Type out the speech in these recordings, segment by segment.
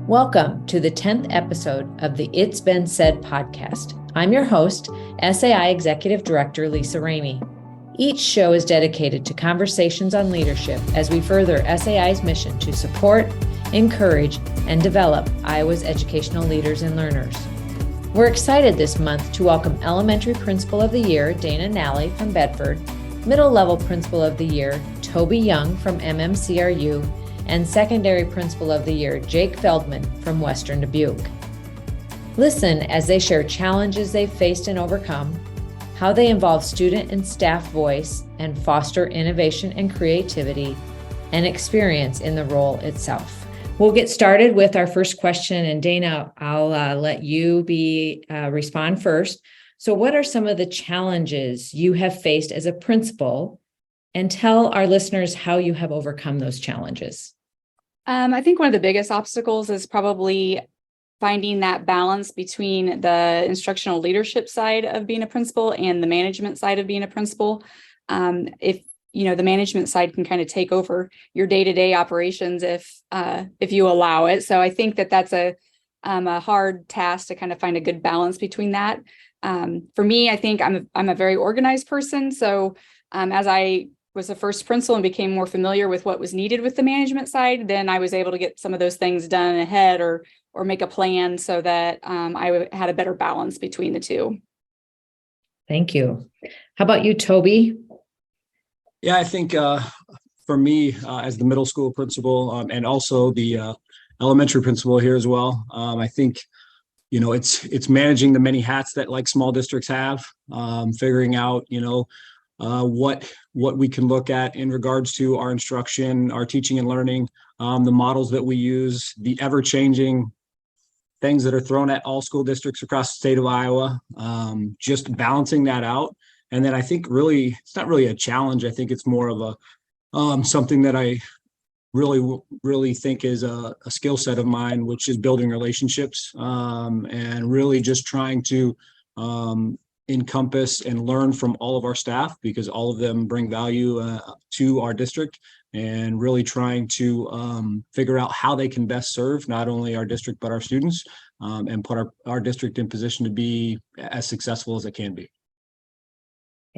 Welcome to the 10th episode of the It's Been Said podcast. I'm your host, SAI Executive Director Lisa Remy. Each show is dedicated to conversations on leadership as we further SAI's mission to support, encourage, and develop Iowa's educational leaders and learners. We're excited this month to welcome Elementary Principal of the Year, Dana Nally from Bedford, Middle Level Principal of the Year, Toby Young from MMCRU, and Secondary Principal of the Year, Jake Feldmann from Western Dubuque. Listen as they share challenges they've faced and overcome, how they involve student and staff voice and foster innovation and creativity, and experience in the role itself. We'll get started with our first question, and Dana, I'll let you respond first. So what are some of the challenges you have faced as a principal? And tell our listeners how you have overcome those challenges. I think one of the biggest obstacles is probably finding that balance between the instructional leadership side of being a principal and the management side of being a principal. If the management side can kind of take over your day-to-day operations if you allow it. So I think that's a hard task to kind of find a good balance between that. For me, I think I'm a very organized person. So as I was the first principal and became more familiar with what was needed with the management side, then I was able to get some of those things done ahead or make a plan so that I had a better balance between the two. Thank you. How about you, Toby? Yeah, I think for me, as the middle school principal and also the elementary principal here as well, I think it's managing the many hats that like small districts have, figuring out what we can look at in regards to our instruction, our teaching and learning, the models that we use, the ever-changing things that are thrown at all school districts across the state of Iowa, just balancing that out. And then I think really, it's not really a challenge. I think it's more of a something that I really think is a skill set of mine, which is building relationships and really just trying to encompass and learn from all of our staff, because all of them bring value to our district, and really trying to figure out how they can best serve not only our district but our students, and put our district in position to be as successful as it can be.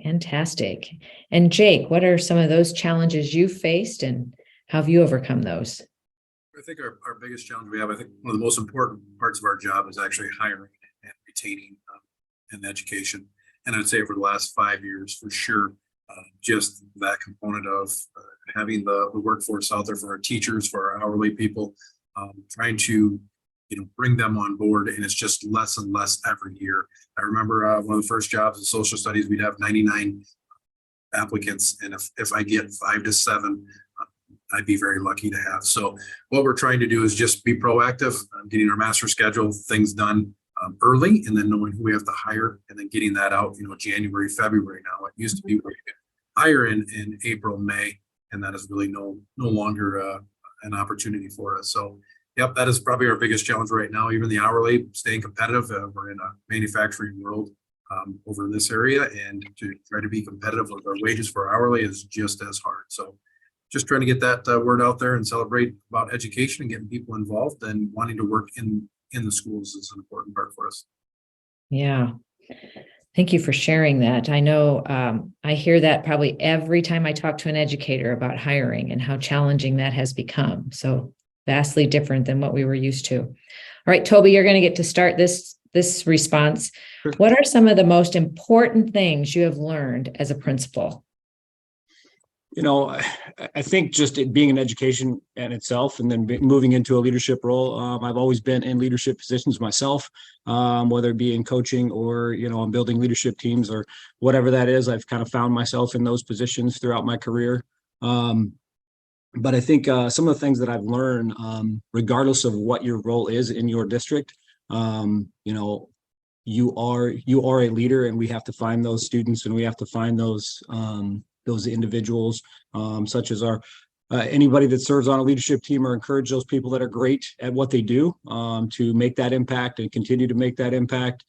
Fantastic. And Jake, what are some of those challenges you faced and how have you overcome those? I think our biggest challenge we have, I think one of the most important parts of our job is actually hiring and retaining in education. And I'd say over the last 5 years, for sure, just that component of having the workforce out there for our teachers, for our hourly people, trying to bring them on board, and it's just less and less every year. I remember one of the first jobs in social studies, we'd have 99 applicants, and if I get 5 to 7, I'd be very lucky to have. So what we're trying to do is just be proactive, getting our master schedule things done early, and then knowing who we have to hire, and then getting that out, January, February now. It used to be where you could hire in April, May, and that is really no longer an opportunity for us. So, yep, that is probably our biggest challenge right now. Even the hourly, staying competitive. We're in a manufacturing world over in this area, and to try to be competitive with our wages for hourly is just as hard. So, just trying to get that word out there and celebrate about education and getting people involved and wanting to work in the schools is an important part for us. Yeah. Thank you for sharing that. I know I hear that probably every time I talk to an educator about hiring and how challenging that has become. So vastly different than what we were used to. All right, Toby, you're going to get to start this response. Sure. What are some of the most important things you have learned as a principal? I think just it being in education in itself, and then moving into a leadership role. I've always been in leadership positions myself, whether it be in coaching or, I'm building leadership teams or whatever that is. I've kind of found myself in those positions throughout my career. But I think some of the things that I've learned, regardless of what your role is in your district, you are a leader, and we have to find those students, and we have to find those individuals, such as anybody that serves on a leadership team, or encourage those people that are great at what they do to make that impact and continue to make that impact.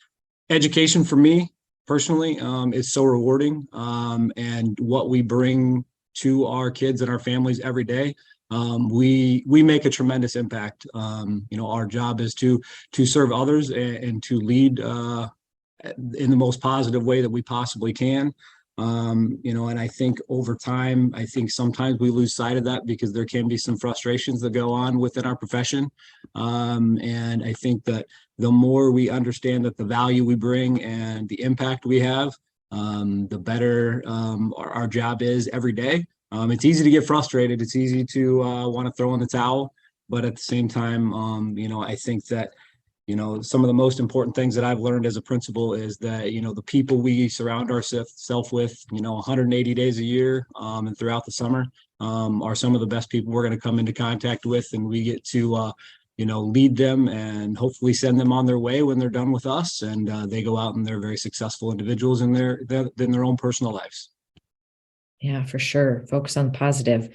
Education for me personally is so rewarding, and what we bring to our kids and our families every day, we make a tremendous impact. Our job is to serve others and to lead in the most positive way that we possibly can. And I think over time, I think sometimes we lose sight of that because there can be some frustrations that go on within our profession. And I think that the more we understand that the value we bring and the impact we have, the better our job is every day. It's easy to get frustrated. It's easy to want to throw in the towel. But at the same time, I think that some of the most important things that I've learned as a principal is that, the people we surround ourselves with, 180 days a year and throughout the summer are some of the best people we're going to come into contact with. And we get to, lead them and hopefully send them on their way when they're done with us. And they go out and they're very successful individuals in their own personal lives. Yeah, for sure. Focus on the positive.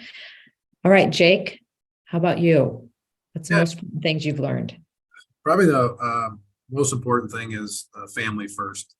All right, Jake, how about you? What's the most things you've learned? Probably the most important thing is family first,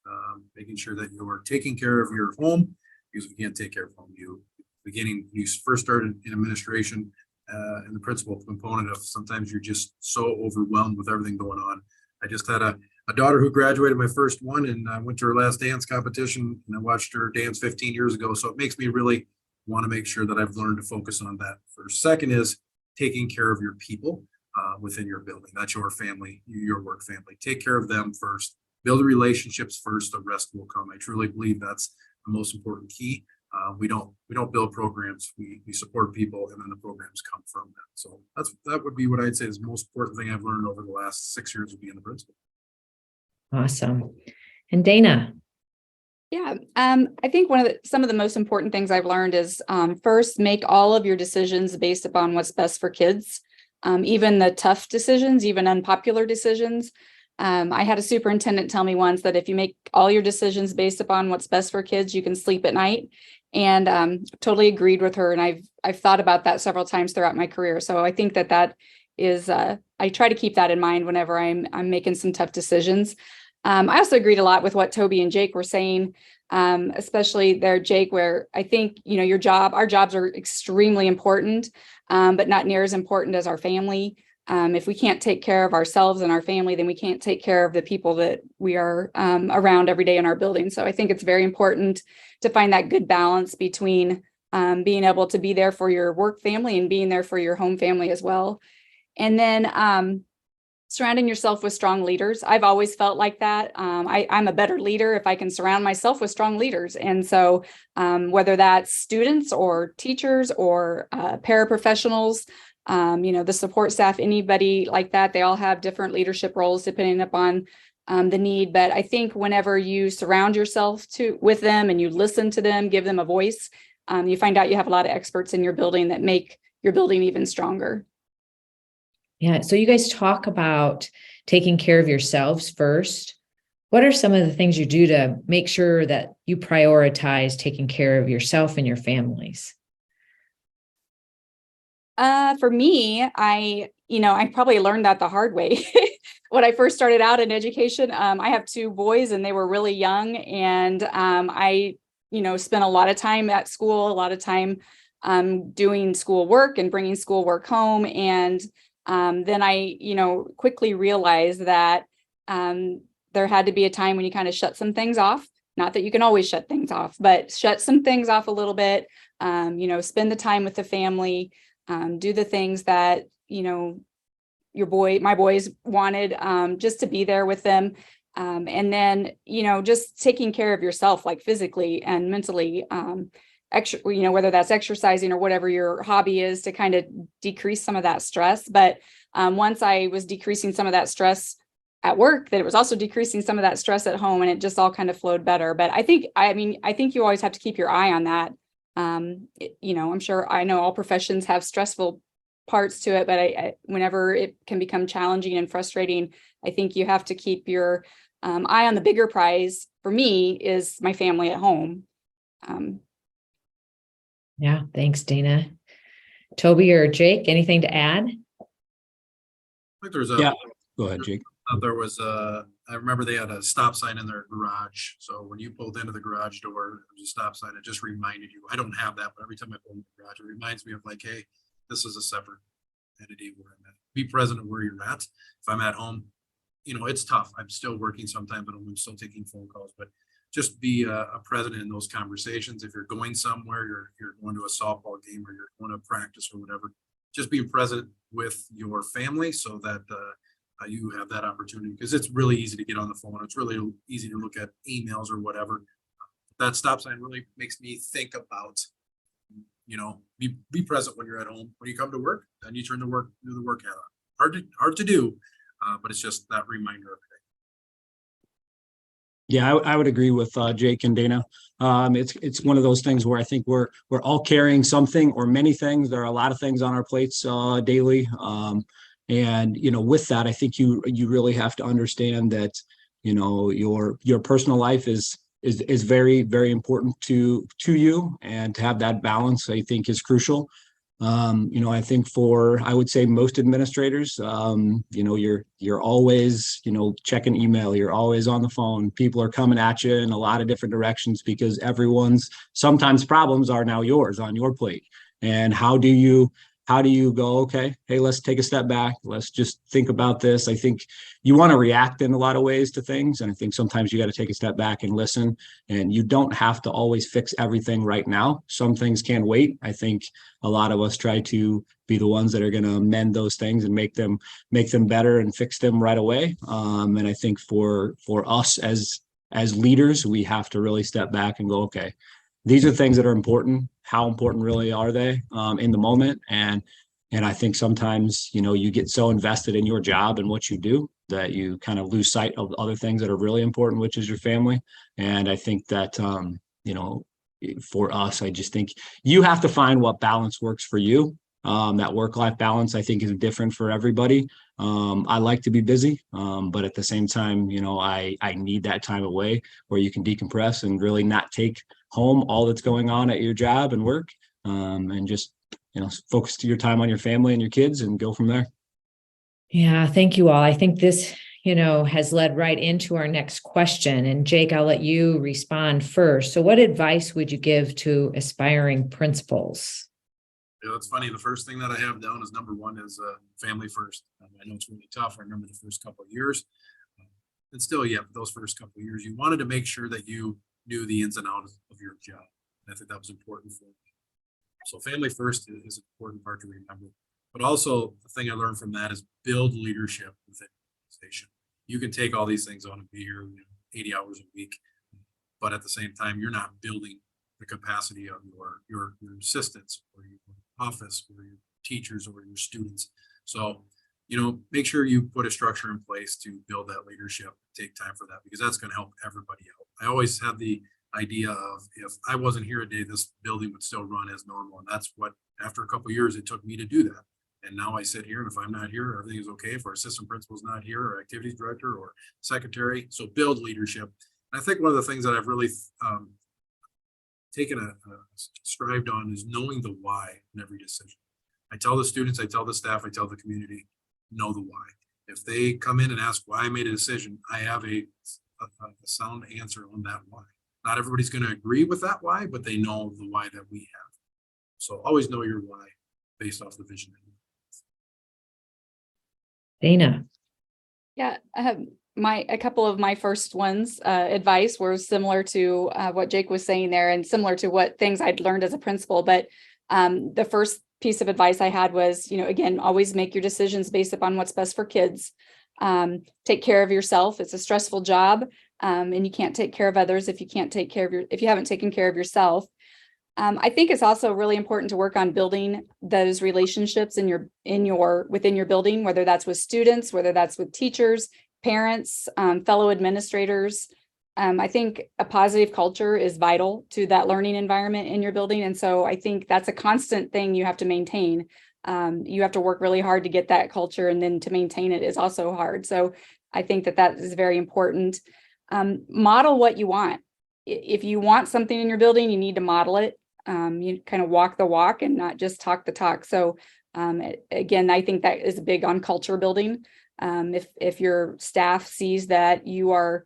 making sure that you're taking care of your home, because we can't take care of home. You first started in administration and the principal component of sometimes you're just so overwhelmed with everything going on. I just had a daughter who graduated my first one, and I went to her last dance competition and I watched her dance 15 years ago. So it makes me really want to make sure that I've learned to focus on that first. Second is taking care of your people within your building. That's your family, your work family. Take care of them first. Build relationships first. The rest will come. I truly believe that's the most important key. We don't build programs. We support people, and then the programs come from that. So that would be what I'd say is the most important thing I've learned over the last 6 years of being the principal. Awesome. And Dana? Yeah, I think some of the most important things I've learned is first, make all of your decisions based upon what's best for kids. Even the tough decisions, even unpopular decisions. I had a superintendent tell me once that if you make all your decisions based upon what's best for kids, you can sleep at night. And totally agreed with her. And I've thought about that several times throughout my career. So I think that is I try to keep that in mind whenever I'm making some tough decisions. I also agreed a lot with what Toby and Jake were saying, especially there, Jake, where I think, our jobs are extremely important, but not near as important as our family. If we can't take care of ourselves and our family, then we can't take care of the people that we are around every day in our building. So I think it's very important to find that good balance between being able to be there for your work family and being there for your home family as well. And then surrounding yourself with strong leaders. I've always felt like that. I'm a better leader if I can surround myself with strong leaders. And so whether that's students or teachers or paraprofessionals, the support staff, anybody like that, they all have different leadership roles depending upon the need. But I think whenever you surround yourself with them and you listen to them, give them a voice, you find out you have a lot of experts in your building that make your building even stronger. Yeah. So you guys talk about taking care of yourselves first. What are some of the things you do to make sure that you prioritize taking care of yourself and your families? For me, I probably learned that the hard way. When I first started out in education, I have two boys and they were really young, and I spent a lot of time at school, a lot of time doing schoolwork and bringing schoolwork home. And then I, quickly realized that there had to be a time when you kind of shut some things off. Not that you can always shut things off, but shut some things off a little bit, spend the time with the family, do the things that, my boys wanted, just to be there with them. And then, just taking care of yourself, like physically and mentally, whether that's exercising or whatever your hobby is, to kind of decrease some of that stress. But once I was decreasing some of that stress at work, that it was also decreasing some of that stress at home, and it just all kind of flowed better. But I think you always have to keep your eye on that. I'm sure, I know all professions have stressful parts to it, but whenever it can become challenging and frustrating, I think you have to keep your eye on the bigger prize. For me, is my family at home. Yeah. Thanks, Dana. Toby or Jake, anything to add? I think there's Yeah. Go ahead, Jake. There was a I remember they had a stop sign in their garage. So when you pulled into the garage door, there was a stop sign. It just reminded you. I don't have that, but every time I pull into the garage, it reminds me of like, hey, this is a separate entity where I'm at. Be present of where you're at. If I'm at home, it's tough. I'm still working sometimes, but I'm still taking phone calls. But just be a present in those conversations. If you're going somewhere, you're going to a softball game or you're going to practice or whatever, just being present with your family so that you have that opportunity, because it's really easy to get on the phone. It's really easy to look at emails or whatever. That stop sign really makes me think about, be present when you're at home. When you come to work, then you do the work hat on. Hard to do, but it's just that reminder every day. Yeah, I would agree with Jake and Dana. It's one of those things where I think we're all carrying something or many things. There are a lot of things on our plates daily. And with that, I think you really have to understand that your personal life is very, very important to you, and to have that balance, I think, is crucial. I think I would say most administrators, you're always, checking email, you're always on the phone. People are coming at you in a lot of different directions because sometimes problems are now yours on your plate. And how do you go, okay, hey, let's take a step back. Let's just think about this. I think you want to react in a lot of ways to things. And I think sometimes you got to take a step back and listen, and you don't have to always fix everything right now. Some things can wait. I think a lot of us try to be the ones that are going to mend those things and make them better and fix them right away. And I think for us as leaders, we have to really step back and go, okay, these are things that are important. How important really are they in the moment? And I think sometimes, you get so invested in your job and what you do that you kind of lose sight of other things that are really important, which is your family. And I think that, for us, I just think you have to find what balance works for you. That work-life balance, I think, is different for everybody. I like to be busy, but at the same time, I need that time away where you can decompress and really not take home all that's going on at your job and work, and just focus your time on your family and your kids and go from there. Yeah, thank you all. I think this has led right into our next question. And Jake, I'll let you respond first. So what advice would you give to aspiring principals? It's funny. The first thing that I have down is number one is family first. I know it's really tough. I remember the first couple of years, and still, those first couple of years, you wanted to make sure that you knew the ins and outs of your job. And I think that was important for me. So family first is an important part to remember. But also, the thing I learned from that is build leadership within the organization. You can take all these things on and be here 80 hours a week, but at the same time, you're not building the capacity of your assistants or your office or your teachers or your students. So, make sure you put a structure in place to build that leadership. Take time for that, because that's going to help everybody out. I always had the idea of, if I wasn't here a day, this building would still run as normal. And that's what, after a couple of years, it took me to do that. And now I sit here, and if I'm not here, everything is okay. If our assistant principal's not here, or activities director or secretary, so build leadership. And I think one of the things that I've really taken a strived on is knowing the why in every decision. I tell the students, I tell the staff, I tell the community, know the why. If they come in and ask why I made a decision, I have a sound answer on that why. Not everybody's going to agree with that why, but they know the why that we have. So always know your why based off the vision. Dana. Yeah, a couple of my first ones advice were similar to what Jake was saying there, and similar to what things I'd learned as a principal. But the first piece of advice I had was, again, always make your decisions based upon what's best for kids. Take care of yourself. It's a stressful job, and you can't take care of others if you haven't taken care of yourself. I think it's also really important to work on building those relationships within your building, whether that's with students, whether that's with teachers, parents, fellow administrators. I think a positive culture is vital to that learning environment in your building. And so I think that's a constant thing you have to maintain. You have to work really hard to get that culture, and then to maintain it is also hard. So I think that is very important. Model what you want. If you want something in your building, you need to model it. You kind of walk the walk and not just talk the talk. So again, I think that is big on culture building. If your staff sees that you are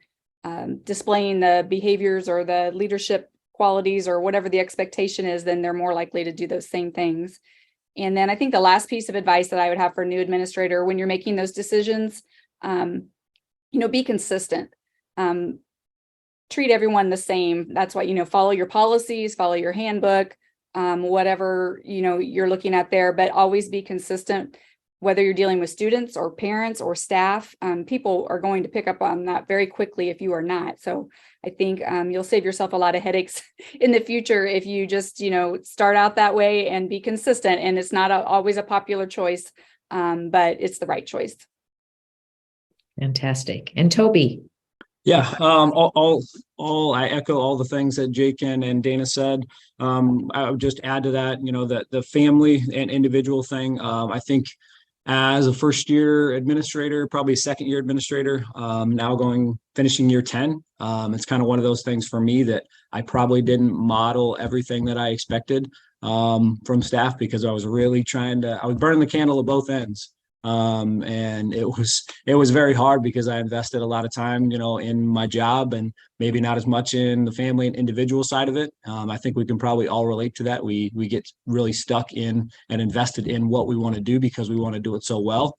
displaying the behaviors or the leadership qualities or whatever the expectation is, then they're more likely to do those same things. And then I think the last piece of advice that I would have for a new administrator when you're making those decisions, be consistent. Treat everyone the same. That's why, follow your policies, follow your handbook, whatever, you're looking at there, but always be consistent, whether you're dealing with students or parents or staff. People are going to pick up on that very quickly if you are not. So I think you'll save yourself a lot of headaches in the future if you just, start out that way and be consistent. And it's not always a popular choice, but it's the right choice. Fantastic. And Toby? Yeah, I echo all the things that Jake and Dana said. I would just add to that, that the family and individual thing. I think as a first year administrator, probably second year administrator, now finishing year 10. It's kind of one of those things for me that I probably didn't model everything that I expected from staff, because I was really I was burning the candle at both ends. And it was very hard because I invested a lot of time, in my job, and maybe not as much in the family and individual side of it. I think we can probably all relate to that. We get really stuck in and invested in what we want to do because we want to do it so well.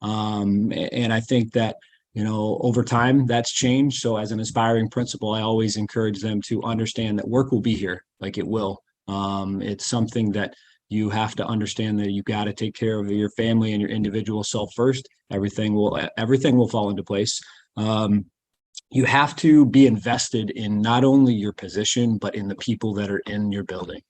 And I think that, over time that's changed. So as an aspiring principal, I always encourage them to understand that work will be here, like it will. It's something that you have to understand that you got to take care of your family and your individual self first. Everything will fall into place. You have to be invested in not only your position, but in the people that are in your building.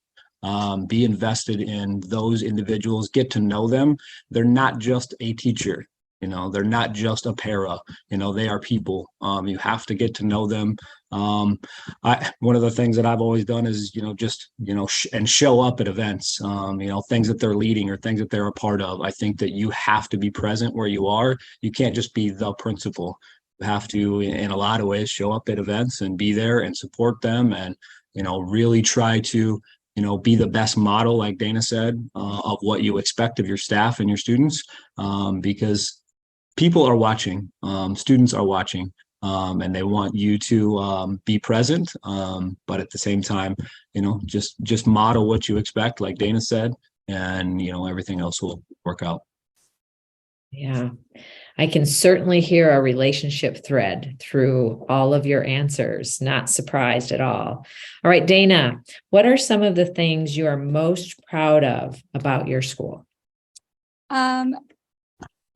Be invested in those individuals, get to know them. They're not just a teacher. They're not just a para, they are people. You have to get to know them. One of the things that I've always done is, and show up at events, things that they're leading or things that they're a part of. I think that you have to be present where you are. You can't just be the principal. You have to, in a lot of ways, show up at events and be there and support them, and, really try to, be the best model, like Dana said, of what you expect of your staff and your students, because people are watching, students are watching, and they want you to be present, but at the same time, just model what you expect, like Dana said, and everything else will work out. Yeah, I can certainly hear a relationship thread through all of your answers. Not surprised at all. All right, Dana, what are some of the things you are most proud of about your school?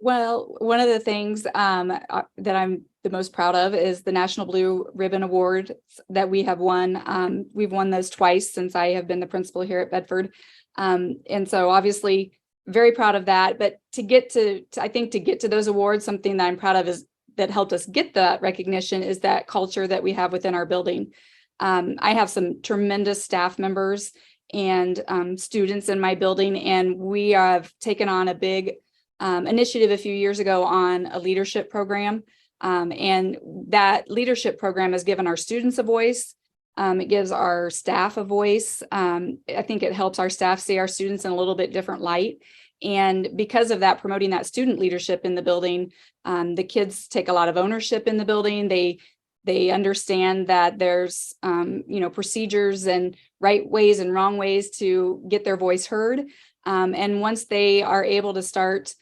Well, one of the things that I'm the most proud of is the National Blue Ribbon Award that we have won. We've won those twice since I have been the principal here at Bedford. And so obviously very proud of that. But to get to those awards, something that I'm proud of is that helped us get that recognition is that culture that we have within our building. I have some tremendous staff members and students in my building, and we have taken on a big initiative a few years ago on a leadership program. And that leadership program has given our students a voice. It gives our staff a voice. I think it helps our staff see our students in a little bit different light. And because of that, promoting that student leadership in the building, the kids take a lot of ownership in the building. They understand that there's, procedures and right ways and wrong ways to get their voice heard. And once they are able to start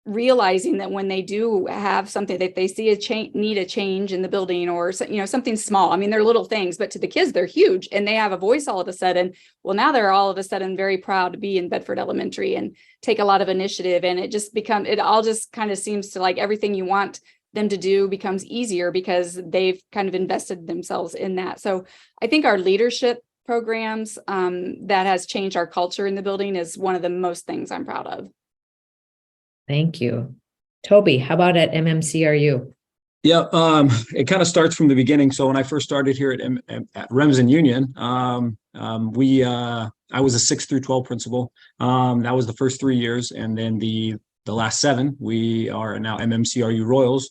realizing that when they do have something that they see need a change in the building, or something small, I mean, they're little things, but to the kids they're huge, and they have a voice all of a sudden. Well, now they're all of a sudden very proud to be in Bedford Elementary and take a lot of initiative, and it all just kind of seems to, like, everything you want them to do becomes easier because they've kind of invested themselves in that. So I think our leadership programs that has changed our culture in the building is one of the most things I'm proud of. Thank you. Toby, how about at MMCRU? Yeah, it kind of starts from the beginning. So when I first started here at Remsen Union, I was a 6 through 12 principal. That was the first 3 years. And then the last 7, we are now MMCRU Royals.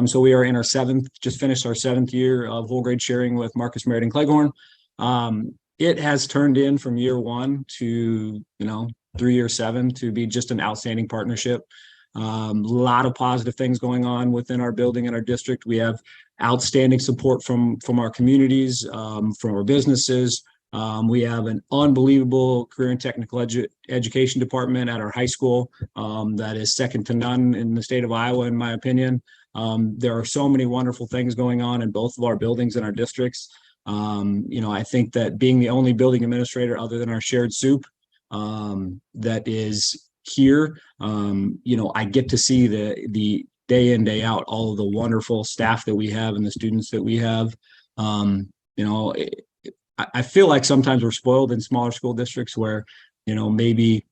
So we are in our 7th, just finished our 7th year of whole grade sharing with Marcus Merritt and Cleghorn. It has turned in from year 1 to, through year 7 to be just an outstanding partnership. A lot of positive things going on within our building and our district. We have outstanding support from our communities, from our businesses. We have an unbelievable career and technical education department at our high school that is second to none in the state of Iowa, in my opinion. There are so many wonderful things going on in both of our buildings and our districts. I think that being the only building administrator other than our shared soup that is here, I get to see the day in, day out, all of the wonderful staff that we have and the students that we have. I feel like sometimes we're spoiled in smaller school districts where, maybe,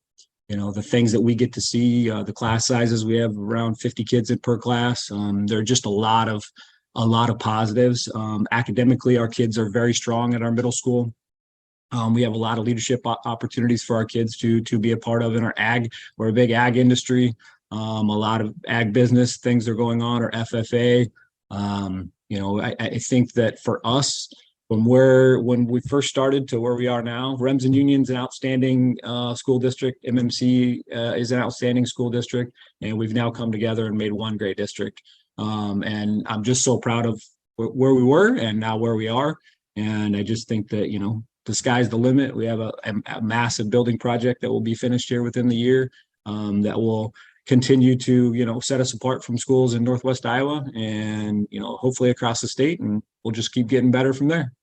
the things that we get to see, the class sizes, we have around 50 kids per class. There are just a lot of positives. Academically, our kids are very strong at our middle school. We have a lot of leadership opportunities for our kids to be a part of in our ag. We're a big ag industry. A lot of ag business things are going on, or FFA. I think that for us, when we first started to where we are now, Rems and Union's an outstanding school district. MMC is an outstanding school district, and we've now come together and made one great district. And I'm just so proud of where we were and now where we are. And I just think that, the sky's the limit. We have a massive building project that will be finished here within the year that will continue to, set us apart from schools in Northwest Iowa and, hopefully across the state, and we'll just keep getting better from there.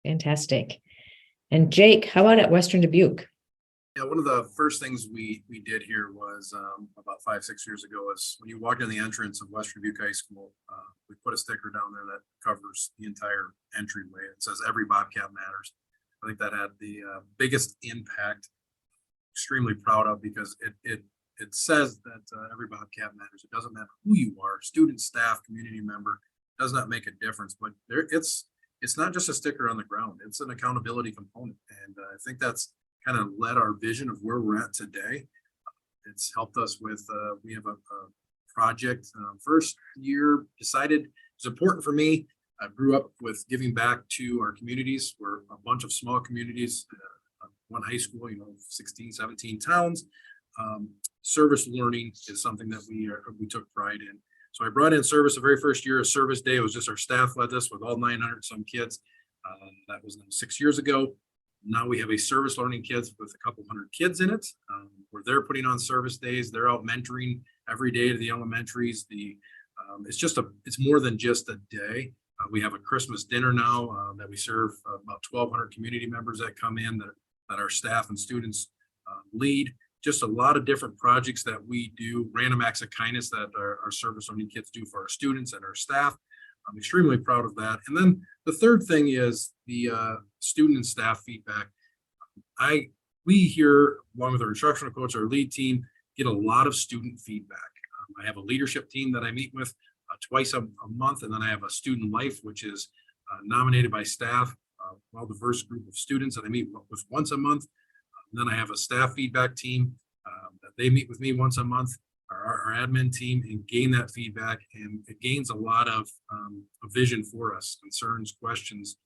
Fantastic. And Jake, how about at Western Dubuque? Yeah, one of the first things we did here was about 5-6 years ago is when you walk in the entrance of Western Dubuque High School, we put a sticker down there that covers the entire entryway. It says "Every Bobcat Matters." I think that had the biggest impact. Extremely proud of, because it says that every Bobcat matters. It doesn't matter who you are, student, staff, community member, does not make a difference. But it's not just a sticker on the ground; it's an accountability component, and I think that's kind of led our vision of where we're at today. It's helped us with, we have a project, first year decided it's important for me. I grew up with giving back to our communities. We're a bunch of small communities, one high school, 16, 17 towns. Service learning is something that we took pride in. So I brought in service the very first year of service day. It was just our staff led this with all 900 some kids. That was now 6 years ago. Now we have a service learning kids with a couple hundred kids in it, where they're putting on service days. They're out mentoring every day to the elementaries. It's more than just a day. We have a Christmas dinner now that we serve about 1,200 community members that come in that our staff and students lead. Just a lot of different projects that we do, random acts of kindness that our service learning kids do for our students and our staff. I'm extremely proud of that. And then the third thing is the student and staff feedback. We here, along with our instructional coach, our lead team, get a lot of student feedback. I have a leadership team that I meet with twice a month, and then I have a student life, which is nominated by staff, a well-diverse group of students that I meet with once a month. And then I have a staff feedback team that they meet with me once a month, our admin team, and gain that feedback. And it gains a lot of a vision for us, concerns, questions,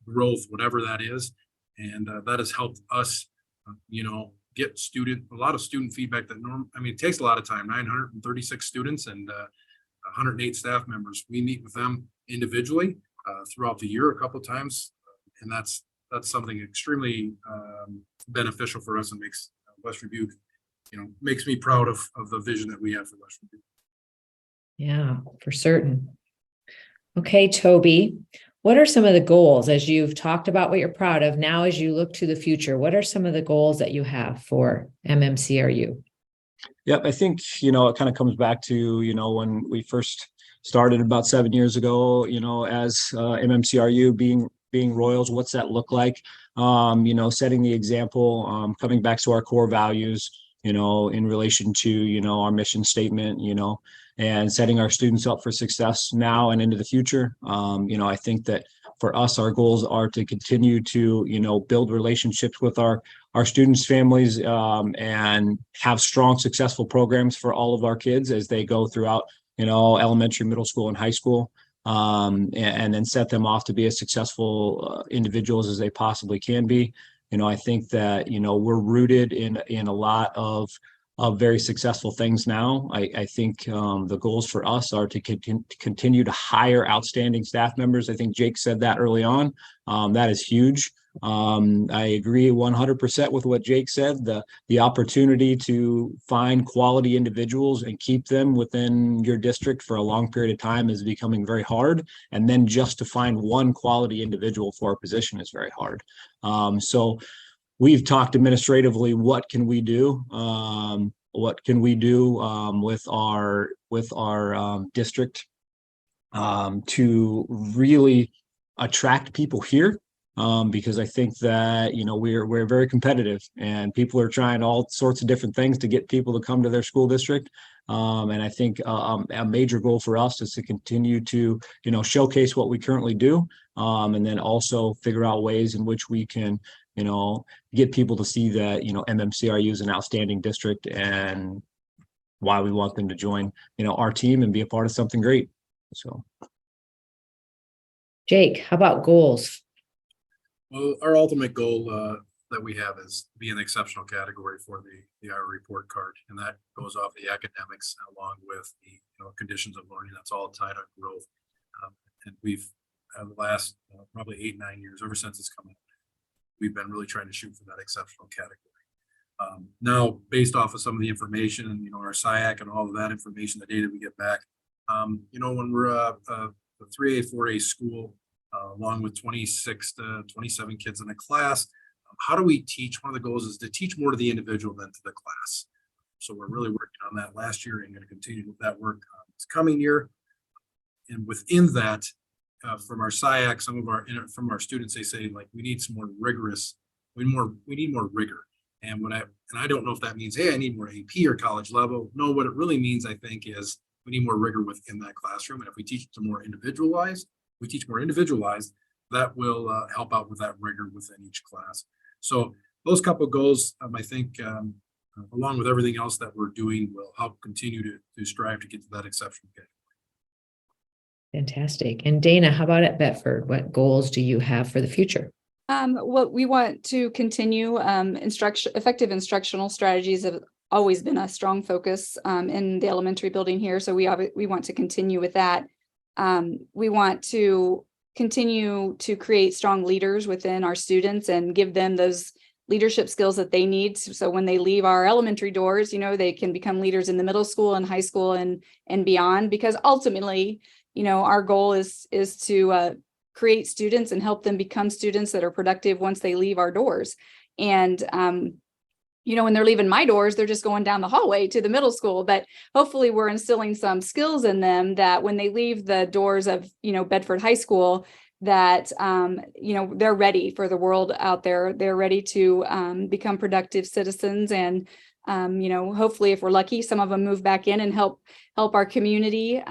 growth, whatever that is. And that has helped us, get a lot of student feedback that it takes a lot of time, 936 students and 108 staff members. We meet with them individually throughout the year a couple of times. And that's something extremely beneficial for us and makes Western Dubuque, makes me proud of the vision that we have for Western Dubuque. Yeah, for certain. Okay, Toby, what are some of the goals as you've talked about what you're proud of? Now, as you look to the future, what are some of the goals that you have for MMCRU? Yep, I think, it kind of comes back to, when we first started about 7 years ago, as MMCRU being Royals, what's that look like? Setting the example, coming back to our core values, in relation to, our mission statement, and setting our students up for success now and into the future. I think that for us, our goals are to continue to, build relationships with our students' families, and have strong, successful programs for all of our kids as they go throughout, elementary, middle school, and high school. And then set them off to be as successful individuals as they possibly can be. I think that, we're rooted in a lot of very successful things now. I think the goals for us are to continue to hire outstanding staff members. I think Jake said that early on. That is huge. I agree 100% with what Jake said. The opportunity to find quality individuals and keep them within your district for a long period of time is becoming very hard. And then just to find one quality individual for a position is very hard. So we've talked administratively, what can we do? What can we do with our district to really attract people here? Because I think that, you know, we're very competitive and people are trying all sorts of different things to get people to come to their school district. And I think a major goal for us is to continue to, you know, showcase what we currently do, and then also figure out ways in which we can, you know, get people to see that, you know, MMCRU is an outstanding district and why we want them to join, you know, our team and be a part of something great. So, Jake, how about goals? Well, our ultimate goal that we have is be in the exceptional category for the IRA report card, and that goes off the academics along with the, you know, conditions of learning. That's all tied on growth, and we've the last probably 8-9 years, ever since it's come out, we've been really trying to shoot for that exceptional category. Now, based off of some of the information and, you know, our SIAC and all of that information, the data we get back, you know, when we're a 3A, 4A school, along with 26 to 27 kids in a class, how do we teach? One of the goals is to teach more to the individual than to the class. So we're really working on that last year and going to continue with that work this coming year. And within that, from our SIAC, from our students, they say, like, we need some more rigorous, we need more rigor. And I don't know if that means, hey, I need more AP or college level. No, what it really means, I think, is we need more rigor within that classroom. And if we teach it to more individualized, that will help out with that rigor within each class. So those couple of goals, I think, along with everything else that we're doing, will help continue to strive to get to that exceptional category. Fantastic. And Dana, how about at Bedford? What goals do you have for the future? Well, we want to continue effective instructional strategies have always been a strong focus in the elementary building here. So we want to continue with that. We want to continue to create strong leaders within our students and give them those leadership skills that they need. So when they leave our elementary doors, you know, they can become leaders in the middle school and high school and beyond, because ultimately, you know, our goal is to create students and help them become students that are productive once they leave our doors. And, you know, when they're leaving my doors, they're just going down the hallway to the middle school, but hopefully we're instilling some skills in them that when they leave the doors of, you know, Bedford High School, that, you know, they're ready for the world out there. They're ready to become productive citizens. And, you know, hopefully if we're lucky, some of them move back in and help our community,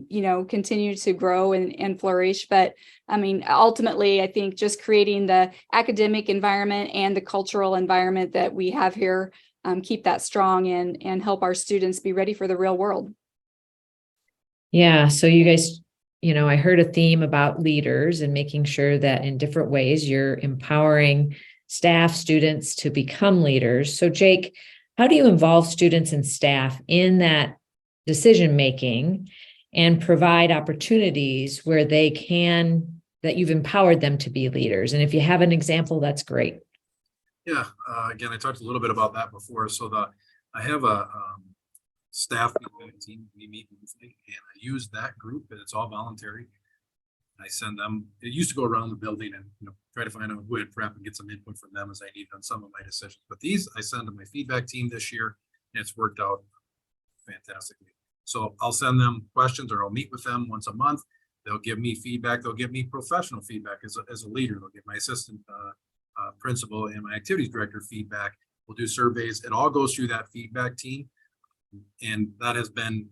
you know, continue to grow and flourish. But I mean, ultimately, I think just creating the academic environment and the cultural environment that we have here, keep that strong and help our students be ready for the real world. Yeah. So you guys, you know, I heard a theme about leaders and making sure that in different ways you're empowering staff, students to become leaders. So Jake, how do you involve students and staff in that decision-making and provide opportunities where they can, that you've empowered them to be leaders? And if you have an example, that's great. Yeah, again, I talked a little bit about that before. So I have a staff team, we meet monthly, and I use that group, and it's all voluntary. I send them, it used to go around the building and, you know, try to find out who had prep and get some input from them as I need on some of my decisions. But these I send to my feedback team this year, and it's worked out fantastically. So I'll send them questions, or I'll meet with them once a month. They'll give me feedback. They'll give me professional feedback as a leader. They'll give my assistant principal and my activities director feedback. We'll do surveys. It all goes through that feedback team. And that has been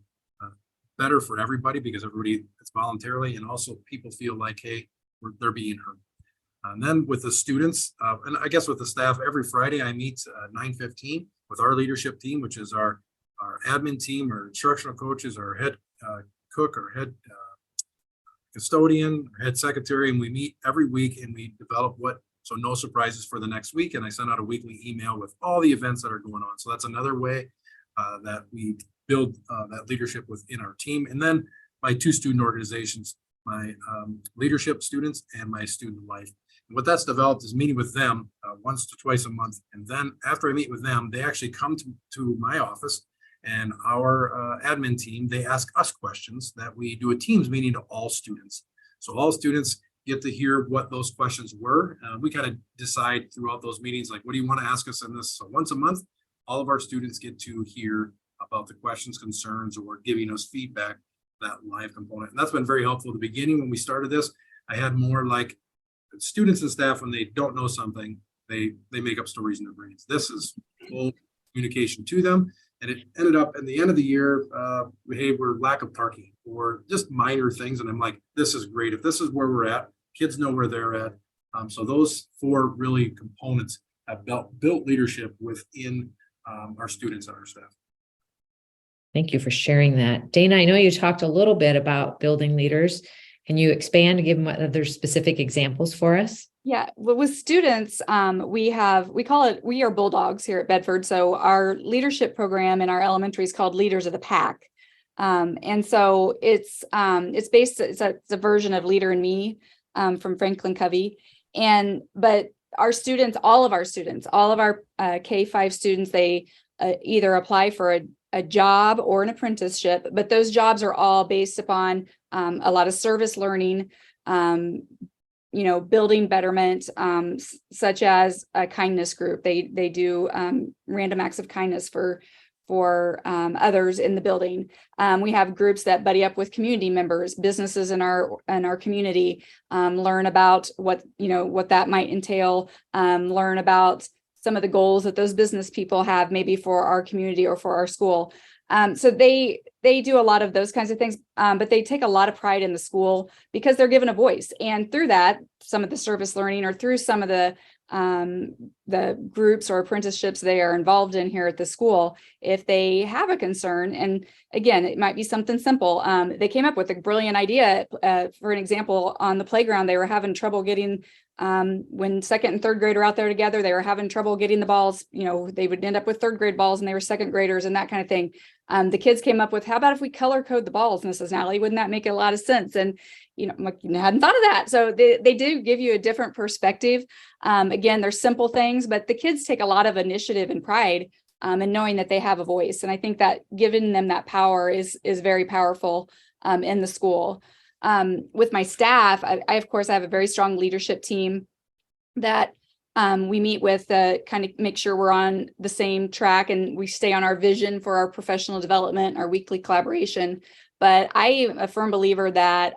better for everybody, because everybody, it's voluntarily, and also people feel like, hey, they're being heard. And then with the students, and I guess with the staff, every Friday I meet 9:15 with our leadership team, which is our admin team, our instructional coaches, our head cook, our head custodian, our head secretary, and we meet every week and we develop so no surprises for the next week. And I send out a weekly email with all the events that are going on. So that's another way that we build that leadership within our team. And then my two student organizations, my leadership students and my student life. And what that's developed is meeting with them once to twice a month. And then after I meet with them, they actually come to my office, and our admin team, they ask us questions that we do a Teams meeting to all students. So all students get to hear what those questions were. We kind of decide throughout those meetings, like, what do you want to ask us in this? So once a month, all of our students get to hear about the questions, concerns, or giving us feedback, that live component. And that's been very helpful. At the beginning, when we started this, I had more like students and staff, when they don't know something, they make up stories in their brains. This is full communication to them. And it ended up in the end of the year, hey, we're lack of parking or just minor things. And I'm like, this is great. If this is where we're at, kids know where they're at. So those four really components have built leadership within our students and our staff. Thank you for sharing that. Dana, I know you talked a little bit about building leaders. Can you expand and give them other specific examples for us? Yeah, well, with students, we call it, we are bulldogs here at Bedford. So our leadership program in our elementary is called Leaders of the Pack. And so it's a version of Leader in Me from Franklin Covey. But our students, all of our K-5 students, they either apply for a job or an apprenticeship, but those jobs are all based upon a lot of service learning, building betterment, such as a kindness group. They do random acts of kindness for others in the building. We have groups that buddy up with community members, businesses in our community, learn about what that might entail, learn about some of the goals that those business people have maybe for our community or for our school. So they do a lot of those kinds of things, but they take a lot of pride in the school because they're given a voice. And through that, some of the service learning or through some of the groups or apprenticeships they are involved in here at the school, if they have a concern, and again, it might be something simple. They came up with a brilliant idea. For an example, on the playground, they were having trouble getting, when second and third grade are out there together, they were having trouble getting the balls. They would end up with third grade balls and they were second graders and that kind of thing. The kids came up with, how about if we color code the balls, Mrs. Nally? Wouldn't that make a lot of sense? And I'm like, I hadn't thought of that. So they do give you a different perspective. Again, they're simple things, but the kids take a lot of initiative and pride in knowing that they have a voice. And I think that giving them that power is very powerful in the school. With my staff, I of course, I have a very strong leadership team that we meet with kind of make sure we're on the same track and we stay on our vision for our professional development, our weekly collaboration. But I am a firm believer that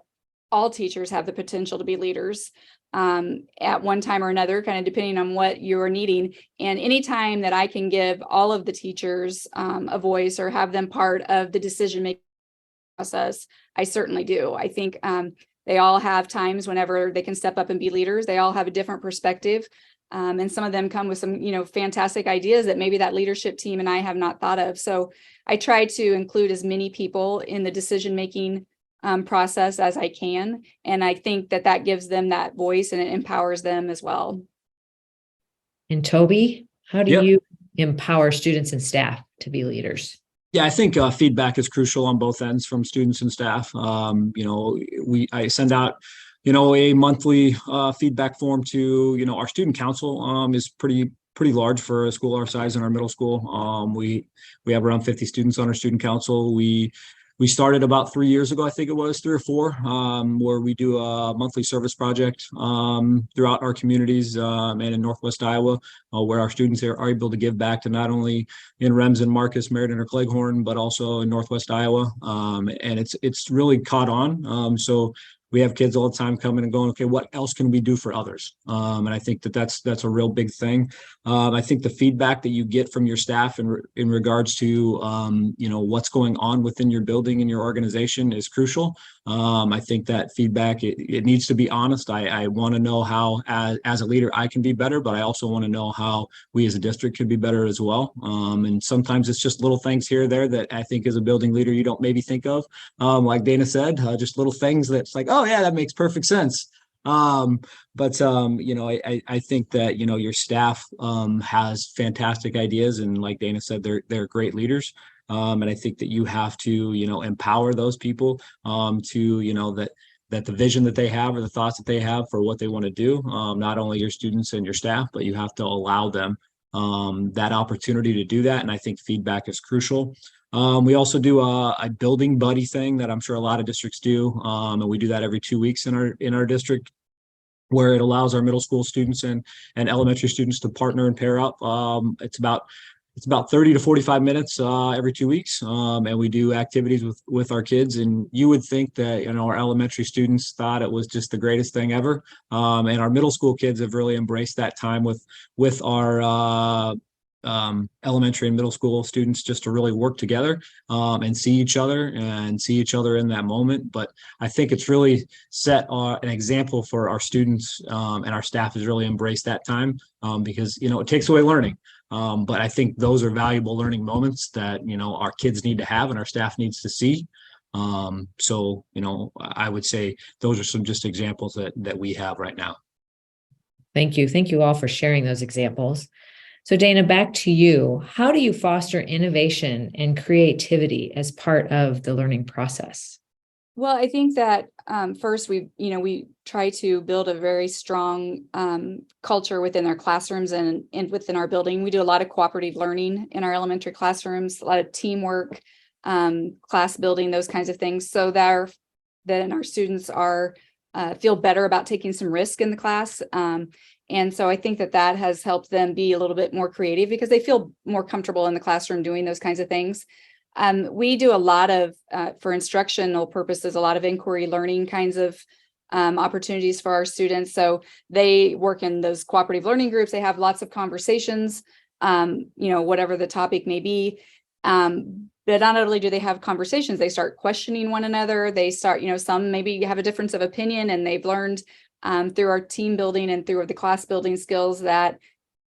all teachers have the potential to be leaders at one time or another, kind of depending on what you're needing. And anytime that I can give all of the teachers a voice or have them part of the decision-making process, I certainly do. I think they all have times whenever they can step up and be leaders. They all have a different perspective. And some of them come with some, fantastic ideas that maybe that leadership team and I have not thought of. So I try to include as many people in the decision-making process as I can. And I think that gives them that voice and it empowers them as well. And Toby, how do you empower students and staff to be leaders? Yeah, I think feedback is crucial on both ends from students and staff. I send out, a monthly feedback form to, our student council is pretty large for a school our size in our middle school. We have around 50 students on our student council. We started about 3 years ago, I think it was 3 or 4, where we do a monthly service project throughout our communities and in Northwest Iowa, where our students are able to give back to not only in Rems and Marcus, Meriden, or Cleghorn, but also in Northwest Iowa. And it's really caught on. So we have kids all the time coming and going, okay, what else can we do for others? And I think that's a real big thing. I think the feedback that you get from your staff in regards to, what's going on within your building and your organization is crucial. I think that feedback, it needs to be honest. I want to know how, as a leader, I can be better, but I also want to know how we as a district could be better as well. And sometimes it's just little things here or there that I think as a building leader, you don't maybe think of. Like Dana said, just little things that's like, oh yeah, that makes perfect sense. I think that, your staff has fantastic ideas, and like Dana said, they're great leaders. And I think that you have to, empower those people that the vision that they have or the thoughts that they have for what they want to do, not only your students and your staff, but you have to allow them that opportunity to do that. And I think feedback is crucial. We also do a building buddy thing that I'm sure a lot of districts do. And we do that every 2 weeks in our district, where it allows our middle school students and elementary students to partner and pair up. It's about 30 to 45 minutes every 2 weeks. And we do activities with our kids. And you would think that, our elementary students thought it was just the greatest thing ever. And our middle school kids have really embraced that time with our elementary and middle school students, just to really work together and see each other in that moment. But I think it's really set an example for our students, and our staff has really embraced that time because, it takes away learning. But I think those are valuable learning moments that, our kids need to have and our staff needs to see. I would say those are some just examples that we have right now. Thank you. Thank you all for sharing those examples. So Dana, back to you. How do you foster innovation and creativity as part of the learning process? Well, I think that first we try to build a very strong culture within our classrooms and within our building. We do a lot of cooperative learning in our elementary classrooms, a lot of teamwork, class building, those kinds of things, so that our students feel better about taking some risk in the class. And so I think that has helped them be a little bit more creative because they feel more comfortable in the classroom doing those kinds of things. We do a lot of, for instructional purposes, a lot of inquiry learning kinds of opportunities for our students. So they work in those cooperative learning groups. They have lots of conversations, whatever the topic may be. But not only do they have conversations, they start questioning one another. They start, some maybe have a difference of opinion, and they've learned through our team building and through the class building skills that,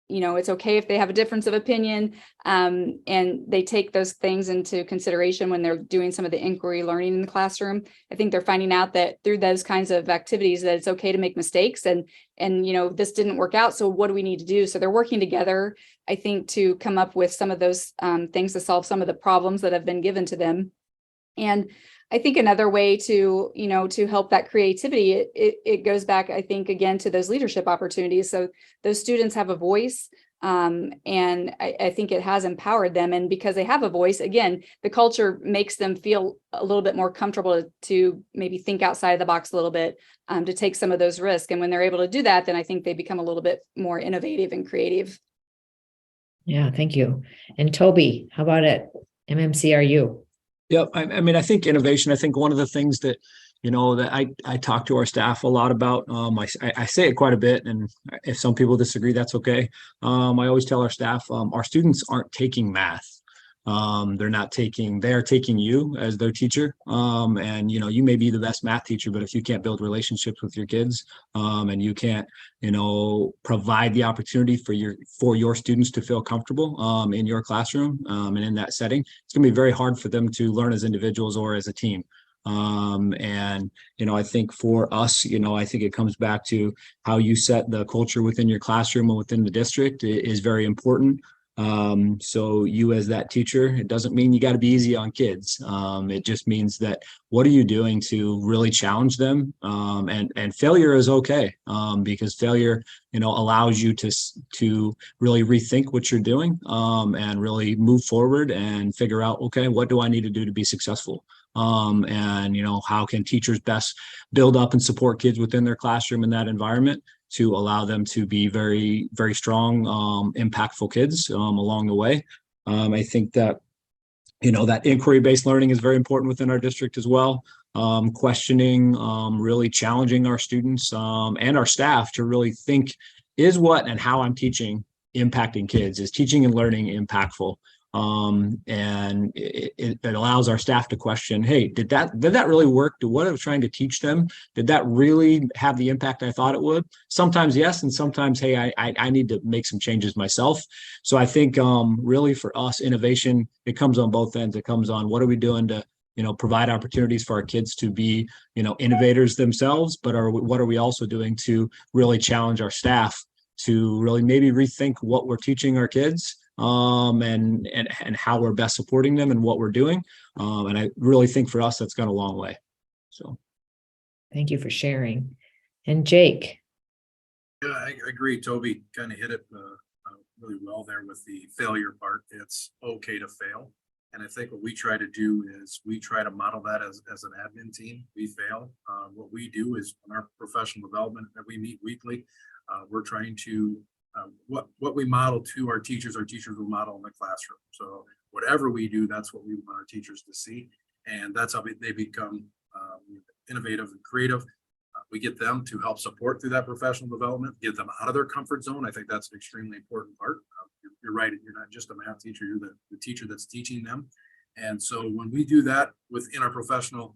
it's okay if they have a difference of opinion, and they take those things into consideration when they're doing some of the inquiry learning in the classroom. I think they're finding out that through those kinds of activities that it's okay to make mistakes and this didn't work out. So what do we need to do? So they're working together, I think, to come up with some of those things to solve some of the problems that have been given to them. And I think another way to help that creativity, it goes back, I think, again, to those leadership opportunities. So those students have a voice, and I think it has empowered them. And because they have a voice, again, the culture makes them feel a little bit more comfortable to maybe think outside the box a little bit, to take some of those risks. And when they're able to do that, then I think they become a little bit more innovative and creative. Yeah, thank you. And Toby, how about at MMCRU? Yep. I think innovation, I think one of the things that, that I talk to our staff a lot about, I say it quite a bit, and if some people disagree, that's okay. I always tell our staff, our students aren't taking math. They're taking you as their teacher. And, you may be the best math teacher, but if you can't build relationships with your kids, and you can't, provide the opportunity for your students to feel comfortable, in your classroom, and in that setting, it's going to be very hard for them to learn as individuals or as a team. I think for us, I think it comes back to how you set the culture within your classroom and within the district is very important. So you as that teacher, it doesn't mean you got to be easy on kids. It just means that what are you doing to really challenge them? And failure is okay. Because failure, allows you to really rethink what you're doing, and really move forward and figure out, okay, what do I need to do to be successful? And how can teachers best build up and support kids within their classroom in that environment to allow them to be very, very strong, impactful kids along the way. I think that, that inquiry-based learning is very important within our district as well. Questioning, really challenging our students and our staff to really think, is what and how I'm teaching impacting kids? Is teaching and learning impactful? And it allows our staff to question, hey, did that really work? What I was trying to teach them, did that really have the impact I thought it would? Sometimes yes, and sometimes, hey, I need to make some changes myself. So I think really for us, innovation, it comes on both ends. It comes on what are we doing to provide opportunities for our kids to be, innovators themselves, but what are we also doing to really challenge our staff to really maybe rethink what we're teaching our kids, and how we're best supporting them and what we're doing. And I really think for us, that's gone a long way. So. Thank you for sharing. And Jake. Yeah, I agree. Toby kind of hit it really well there with the failure part. It's okay to fail. And I think what we try to do is we try to model that as an admin team. We fail. What we do is in our professional development that we meet weekly, we're trying to, what we model to our teachers will model in the classroom. So whatever we do, that's what we want our teachers to see. And that's how they become innovative and creative. We get them to help support through that professional development, get them out of their comfort zone. I think that's an extremely important part. You're right. You're not just a math teacher. You're the teacher that's teaching them. And so when we do that within our professional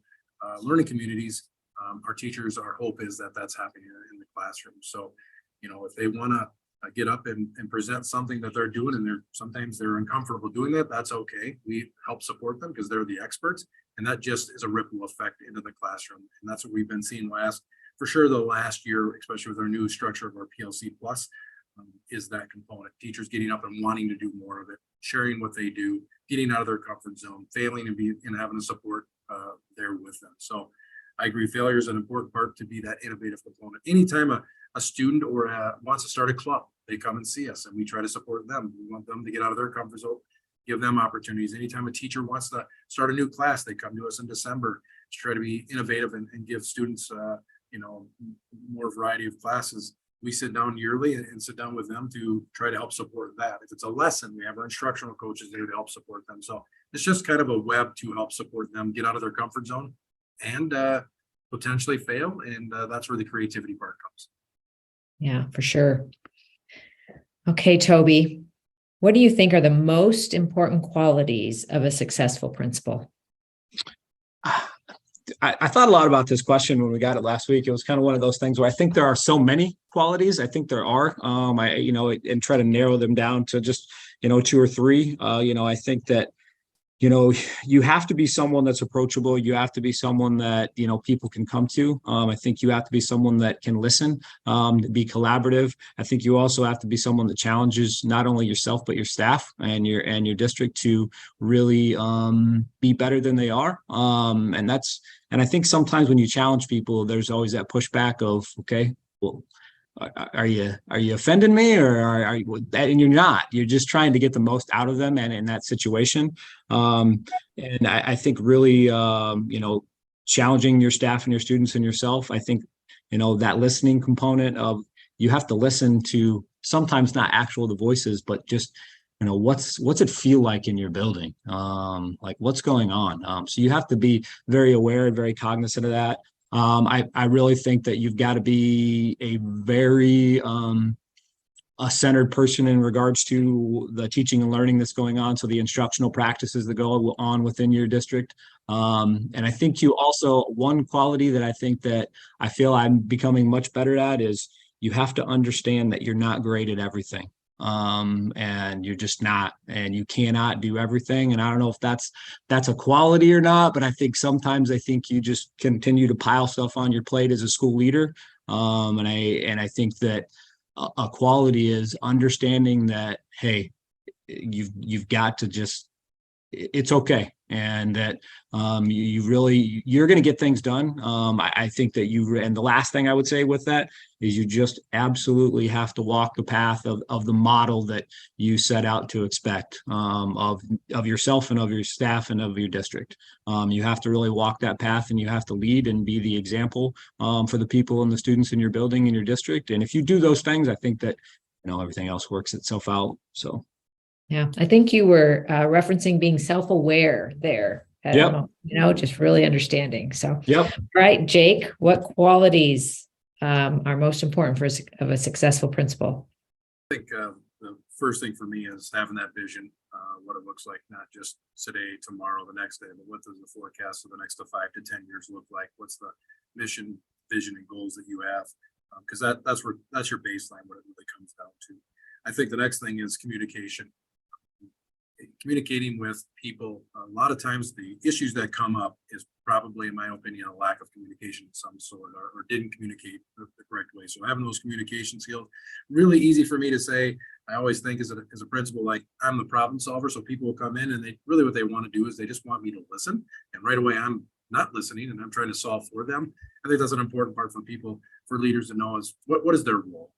learning communities, our teachers, our hope is that that's happening in the classroom. So, if they want to get up and present something that they're doing, and sometimes they're uncomfortable doing that, that's okay. We help support them because they're the experts. And that just is a ripple effect into the classroom. And that's what we've been seeing for sure the last year, especially with our new structure of our PLC Plus, is that component. Teachers getting up and wanting to do more of it, sharing what they do, getting out of their comfort zone, failing and having a support there with them. So I agree, failure is an important part to be that innovative component. Anytime a student wants to start a club, they come and see us and we try to support them. We want them to get out of their comfort zone, give them opportunities. Anytime a teacher wants to start a new class, they come to us in December to try to be innovative and give students more variety of classes. We sit down yearly and sit down with them to try to help support that. If it's a lesson, we have our instructional coaches there to help support them. So it's just kind of a web to help support them get out of their comfort zone and potentially fail. And that's where the creativity part comes. Yeah, for sure. Okay, Toby, what do you think are the most important qualities of a successful principal? I thought a lot about this question when we got it last week. It was kind of one of those things where I think there are so many qualities. I think there are, and try to narrow them down to just, 2 or 3. I think that, you have to be someone that's approachable. You have to be someone that, people can come to. I think you have to be someone that can listen, be collaborative. I think you also have to be someone that challenges not only yourself, but your staff and your district to really be better than they are. And I think sometimes when you challenge people, there's always that pushback of, okay, well, are you offending me, or are you that? And you're not. You're just trying to get the most out of them and in that situation. And I think really, challenging your staff and your students and yourself. I think, that listening component of you have to listen to sometimes not the voices, but just, what's it feel like in your building? Like what's going on? So you have to be very aware and very cognizant of that. I really think that you've got to be a very a centered person in regards to the teaching and learning that's going on. So the instructional practices that go on within your district. And I think you also, one quality that I think that I feel I'm becoming much better at is you have to understand that you're not great at everything. And you're just not, and you cannot do everything. And I don't know if that's a quality or not, but I think sometimes you just continue to pile stuff on your plate as a school leader. And I think that a quality is understanding that, hey, you've got to just, it's okay. And that you're going to get things done. I think that and the last thing I would say with that is you just absolutely have to walk the path of the model that you set out to expect of yourself and of your staff and of your district. You have to really walk that path, and you have to lead and be the example for the people and the students in your building, in your district. And if you do those things, I think that, everything else works itself out. So. Yeah, I think you were referencing being self-aware there. Just really understanding. So, right, Jake, what qualities are most important of a successful principal? I think the first thing for me is having that vision, what it looks like, not just today, tomorrow, the next day, but what does the forecast of the next 5 to 10 years look like? What's the mission, vision, and goals that you have? Because that's your baseline, what it really comes down to. I think the next thing is communication. communicating with people. A lot of times the issues that come up is probably, in my opinion, a lack of communication of some sort, or didn't communicate the correct way. So having those communication skills, really easy for me to say. I always think as a principal, like, I'm the problem solver. So people will come in and they really, what they want to do is they just want me to listen. And right away, I'm not listening and I'm trying to solve for them. I think that's an important part for people, for leaders to know, is what is their role.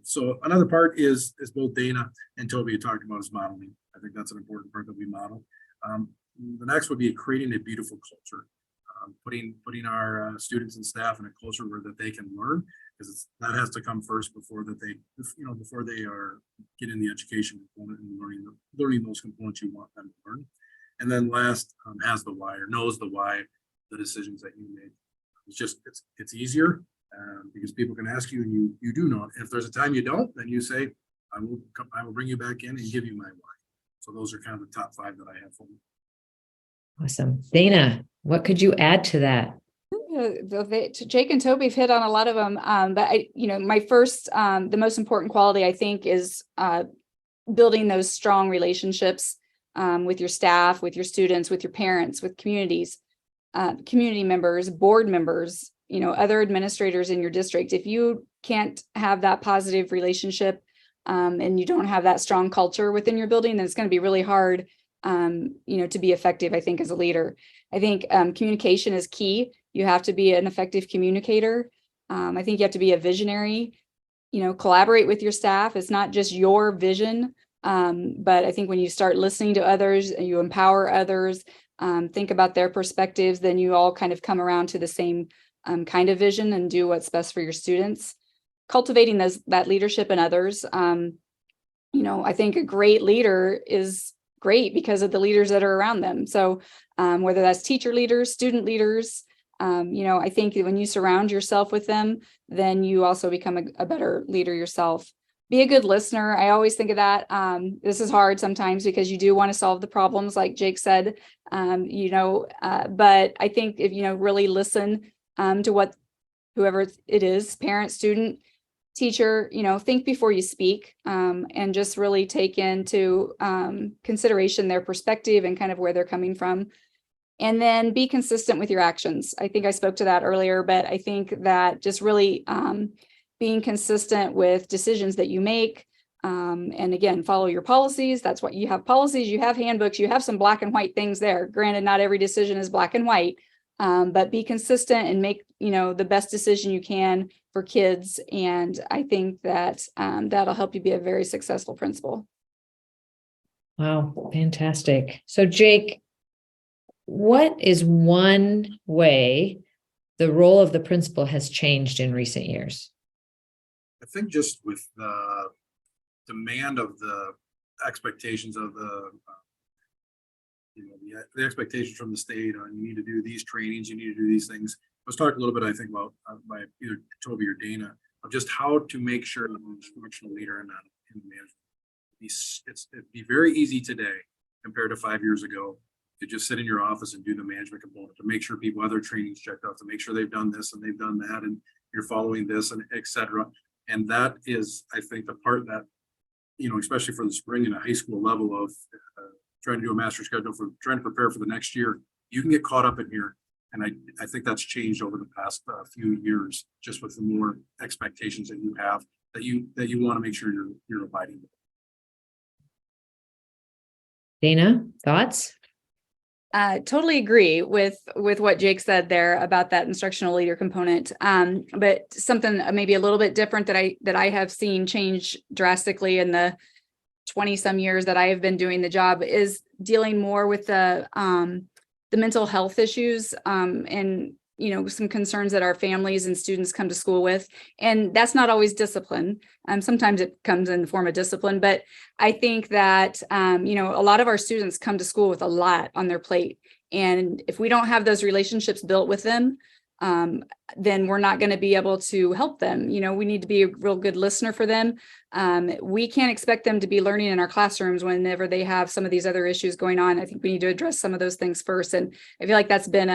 So another part is both Dana and Toby had talked about, is modeling. I think that's an important part that we model. The next would be creating a beautiful culture, putting our students and staff in a culture where that they can learn, because that has to come first before that they, before they are getting the education component and learning those components you want them to learn. And then last, has the why, or knows the why, the decisions that you made. It's easier because people can ask you and you do know it. If there's a time you don't, then you say, I will bring you back in and give you my why. So those are kind of the top 5 that I have for you. Awesome. Dana, what could you add to that? Jake and Toby have hit on a lot of them. But my first, the most important quality, I think, is building those strong relationships with your staff, with your students, with your parents, with communities, community members, board members, other administrators in your district. If you can't have that positive relationship and you don't have that strong culture within your building, then it's going to be really hard, to be effective, I think, as a leader. I think communication is key. You have to be an effective communicator. I think you have to be a visionary, collaborate with your staff. It's not just your vision, but I think when you start listening to others and you empower others, think about their perspectives, then you all kind of come around to the same kind of vision and do what's best for your students. Cultivating that leadership in others. I think a great leader is great because of the leaders that are around them. So whether that's teacher leaders, student leaders, I think when you surround yourself with them, then you also become a better leader yourself. Be a good listener. I always think of that. This is hard sometimes because you do want to solve the problems, like Jake said, but I think if, really listen to what whoever it is, parent, student, teacher, think before you speak, and just really take into consideration their perspective and kind of where they're coming from. And then be consistent with your actions. I think I spoke to that earlier, but I think that just really being consistent with decisions that you make. And again, follow your policies. That's what you have: policies, you have handbooks, you have some black and white things there. Granted, not every decision is black and white, but be consistent and make, the best decision you can for kids. And I think that that'll help you be a very successful principal. Wow, fantastic. So Jake, what is one way the role of the principal has changed in recent years? I think just with the demand of the expectations of the expectations from the state on, you need to do these trainings, you need to do these things. Let's talk a little bit, I think, about by either Toby or Dana, of just how to make sure that an instructional leader and in management. It'd be very easy today compared to 5 years ago to just sit in your office and do the management component, to make sure people have their trainings checked out, to make sure they've done this and they've done that and you're following this and etc. And that is, I think, the part that, especially for the spring and a high school level of trying to do a master schedule for trying to prepare for the next year, you can get caught up in here. And I think that's changed over the past few years, just with the more expectations that you have that you want to make sure you're abiding with. Dana, thoughts? Totally agree with what Jake said there about that instructional leader component. But something maybe a little bit different that I have seen change drastically in the 20 some years that I have been doing the job is dealing more with the mental health issues and some concerns that our families and students come to school with. And that's not always discipline. Sometimes it comes in the form of discipline, but I think that, a lot of our students come to school with a lot on their plate. And if we don't have those relationships built with them, then we're not going to be able to help them. We need to be a real good listener for them. We can't expect them to be learning in our classrooms whenever they have some of these other issues going on. I think we need to address some of those things first. And I feel like that's been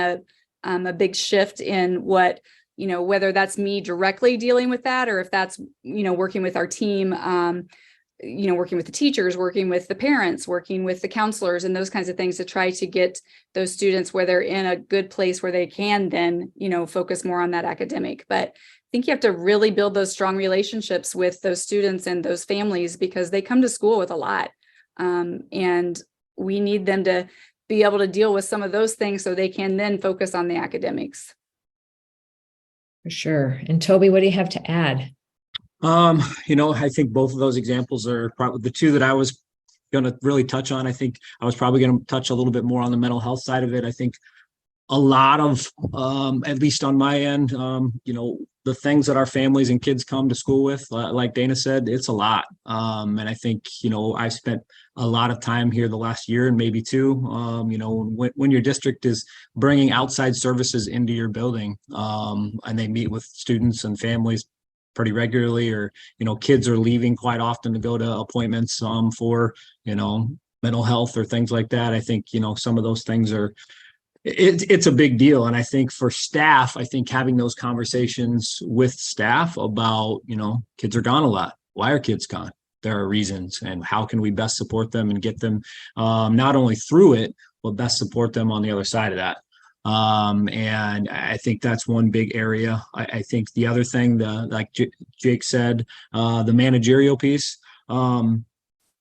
a big shift in what, whether that's me directly dealing with that or if that's, working with our team, working with the teachers, working with the parents, working with the counselors and those kinds of things to try to get those students where they're in a good place where they can then, focus more on that academic. But I think you have to really build those strong relationships with those students and those families because they come to school with a lot. And we need them to be able to deal with some of those things so they can then focus on the academics. For sure. And Toby, what do you have to add? I think both of those examples are probably the two that I was going to really touch on. I think I was probably going to touch a little bit more on the mental health side of it. I think a lot of, at least on my end, the things that our families and kids come to school with, like Dana said, it's a lot. And I think, I've spent a lot of time here the last year and maybe two, when your district is bringing outside services into your building, and they meet with students and families pretty regularly, or, kids are leaving quite often to go to appointments, for, mental health or things like that. I think, some of those things are, it's a big deal. And I think for staff, I think having those conversations with staff about, kids are gone a lot. Why are kids gone? There are reasons, and how can we best support them and get them not only through it, but best support them on the other side of that. And I think that's one big area. I think the other thing, like Jake said, the managerial piece,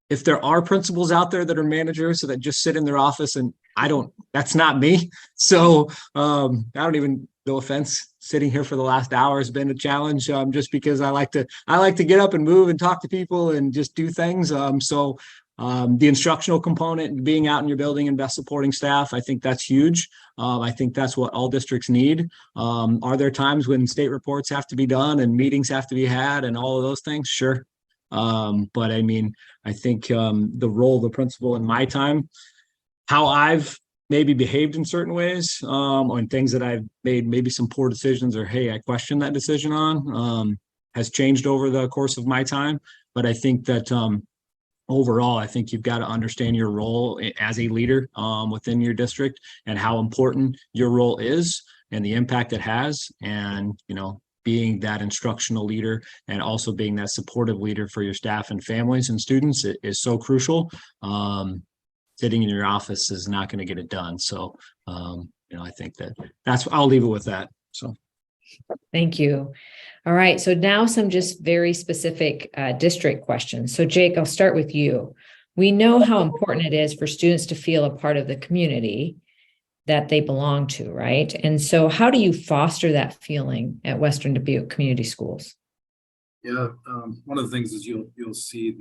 if there are principals out there that are managers that just sit in their office, and that's not me. So I don't even, no offense, sitting here for the last hour has been a challenge, just because I like to get up and move and talk to people and just do things. So the instructional component and being out in your building and best supporting staff, I think that's huge. I think that's what all districts need. Are there times when state reports have to be done and meetings have to be had and all of those things? Sure. But I mean, I think the role of the principal in my time, how I've maybe behaved in certain ways, on things that I've made maybe some poor decisions, or hey, I question that decision on, has changed over the course of my time. But I think that overall, I think you've got to understand your role as a leader within your district, and how important your role is and the impact it has. And, being that instructional leader and also being that supportive leader for your staff and families and students is so crucial. Sitting in your office is not going to get it done. So, I think I'll leave it with that. So. Thank you. All right. So now some just very specific district questions. So Jake, I'll start with you. We know how important it is for students to feel a part of the community that they belong to, right? And so how do you foster that feeling at Western Dubuque Community Schools? Yeah, one of the things is you'll see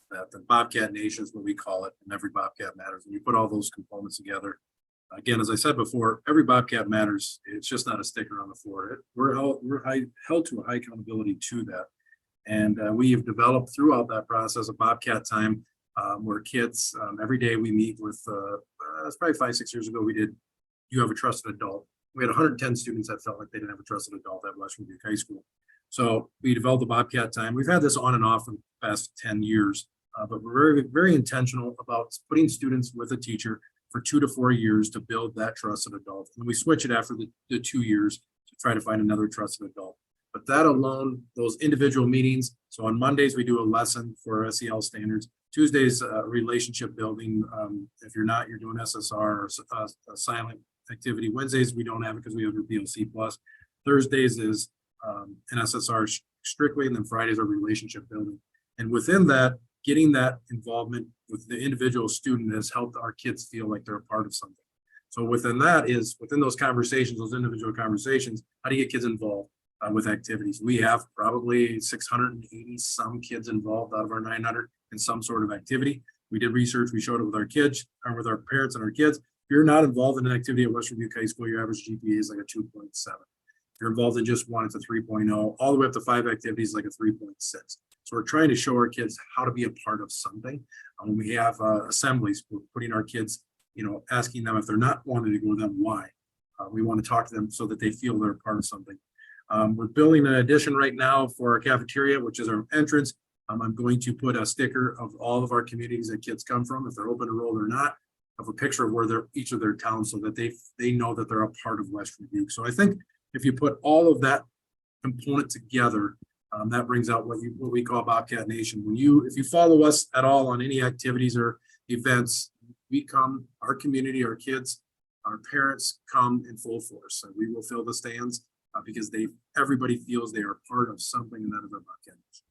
that the Bobcat Nation is what we call it, and every Bobcat matters. And you put all those components together. Again, as I said before, every Bobcat matters. It's just not a sticker on the floor. We're held to a high accountability to that. And we have developed throughout that process a Bobcat time, where kids, every day we meet with, it's probably 5-6 years ago, we did, you have a trusted adult. We had 110 students that felt like they didn't have a trusted adult at Western Dubuque High School. So we developed the Bobcat time. We've had this on and off in the past 10 years, but we're very, very intentional about putting students with a teacher for 2 to 4 years to build that trusted adult. And we switch it after the 2 years to try to find another trusted adult. But that alone, those individual meetings. So on Mondays, we do a lesson for SEL standards. Tuesdays, relationship building. If you're not, you're doing SSR or a silent activity. Wednesdays, we don't have it because we have your BLC plus. Thursdays is an SSR strictly, and then Fridays are relationship building. And within that, getting that involvement with the individual student has helped our kids feel like they're a part of something. So within those conversations, those individual conversations, how do you get kids involved with activities? We have probably 680 some kids involved out of our 900 in some sort of activity. We did research, we showed it with our kids, or with our parents and our kids. If you're not involved in an activity at Western Dubuque High School, your average GPA is like a 2.7. If you're involved in just one, it's a 3.0, all the way up to 5 activities, like a 3.6. So we're trying to show our kids how to be a part of something. When we have assemblies, we're putting our kids, asking them if they're not wanting to go, then why? We want to talk to them so that they feel they're a part of something. We're building an addition right now for our cafeteria, which is our entrance. I'm going to put a sticker of all of our communities that kids come from, if they're open enrolled or not, of a picture of where they're each of their towns, so that they know that they're a part of Western Dubuque. So I think if you put all of that component together, That brings out what we call Bobcat Nation. If you follow us at all on any activities or events, our community, our kids, our parents come in full force. So we will fill the stands because everybody feels they are part of something, and that is our Bobcat Nation.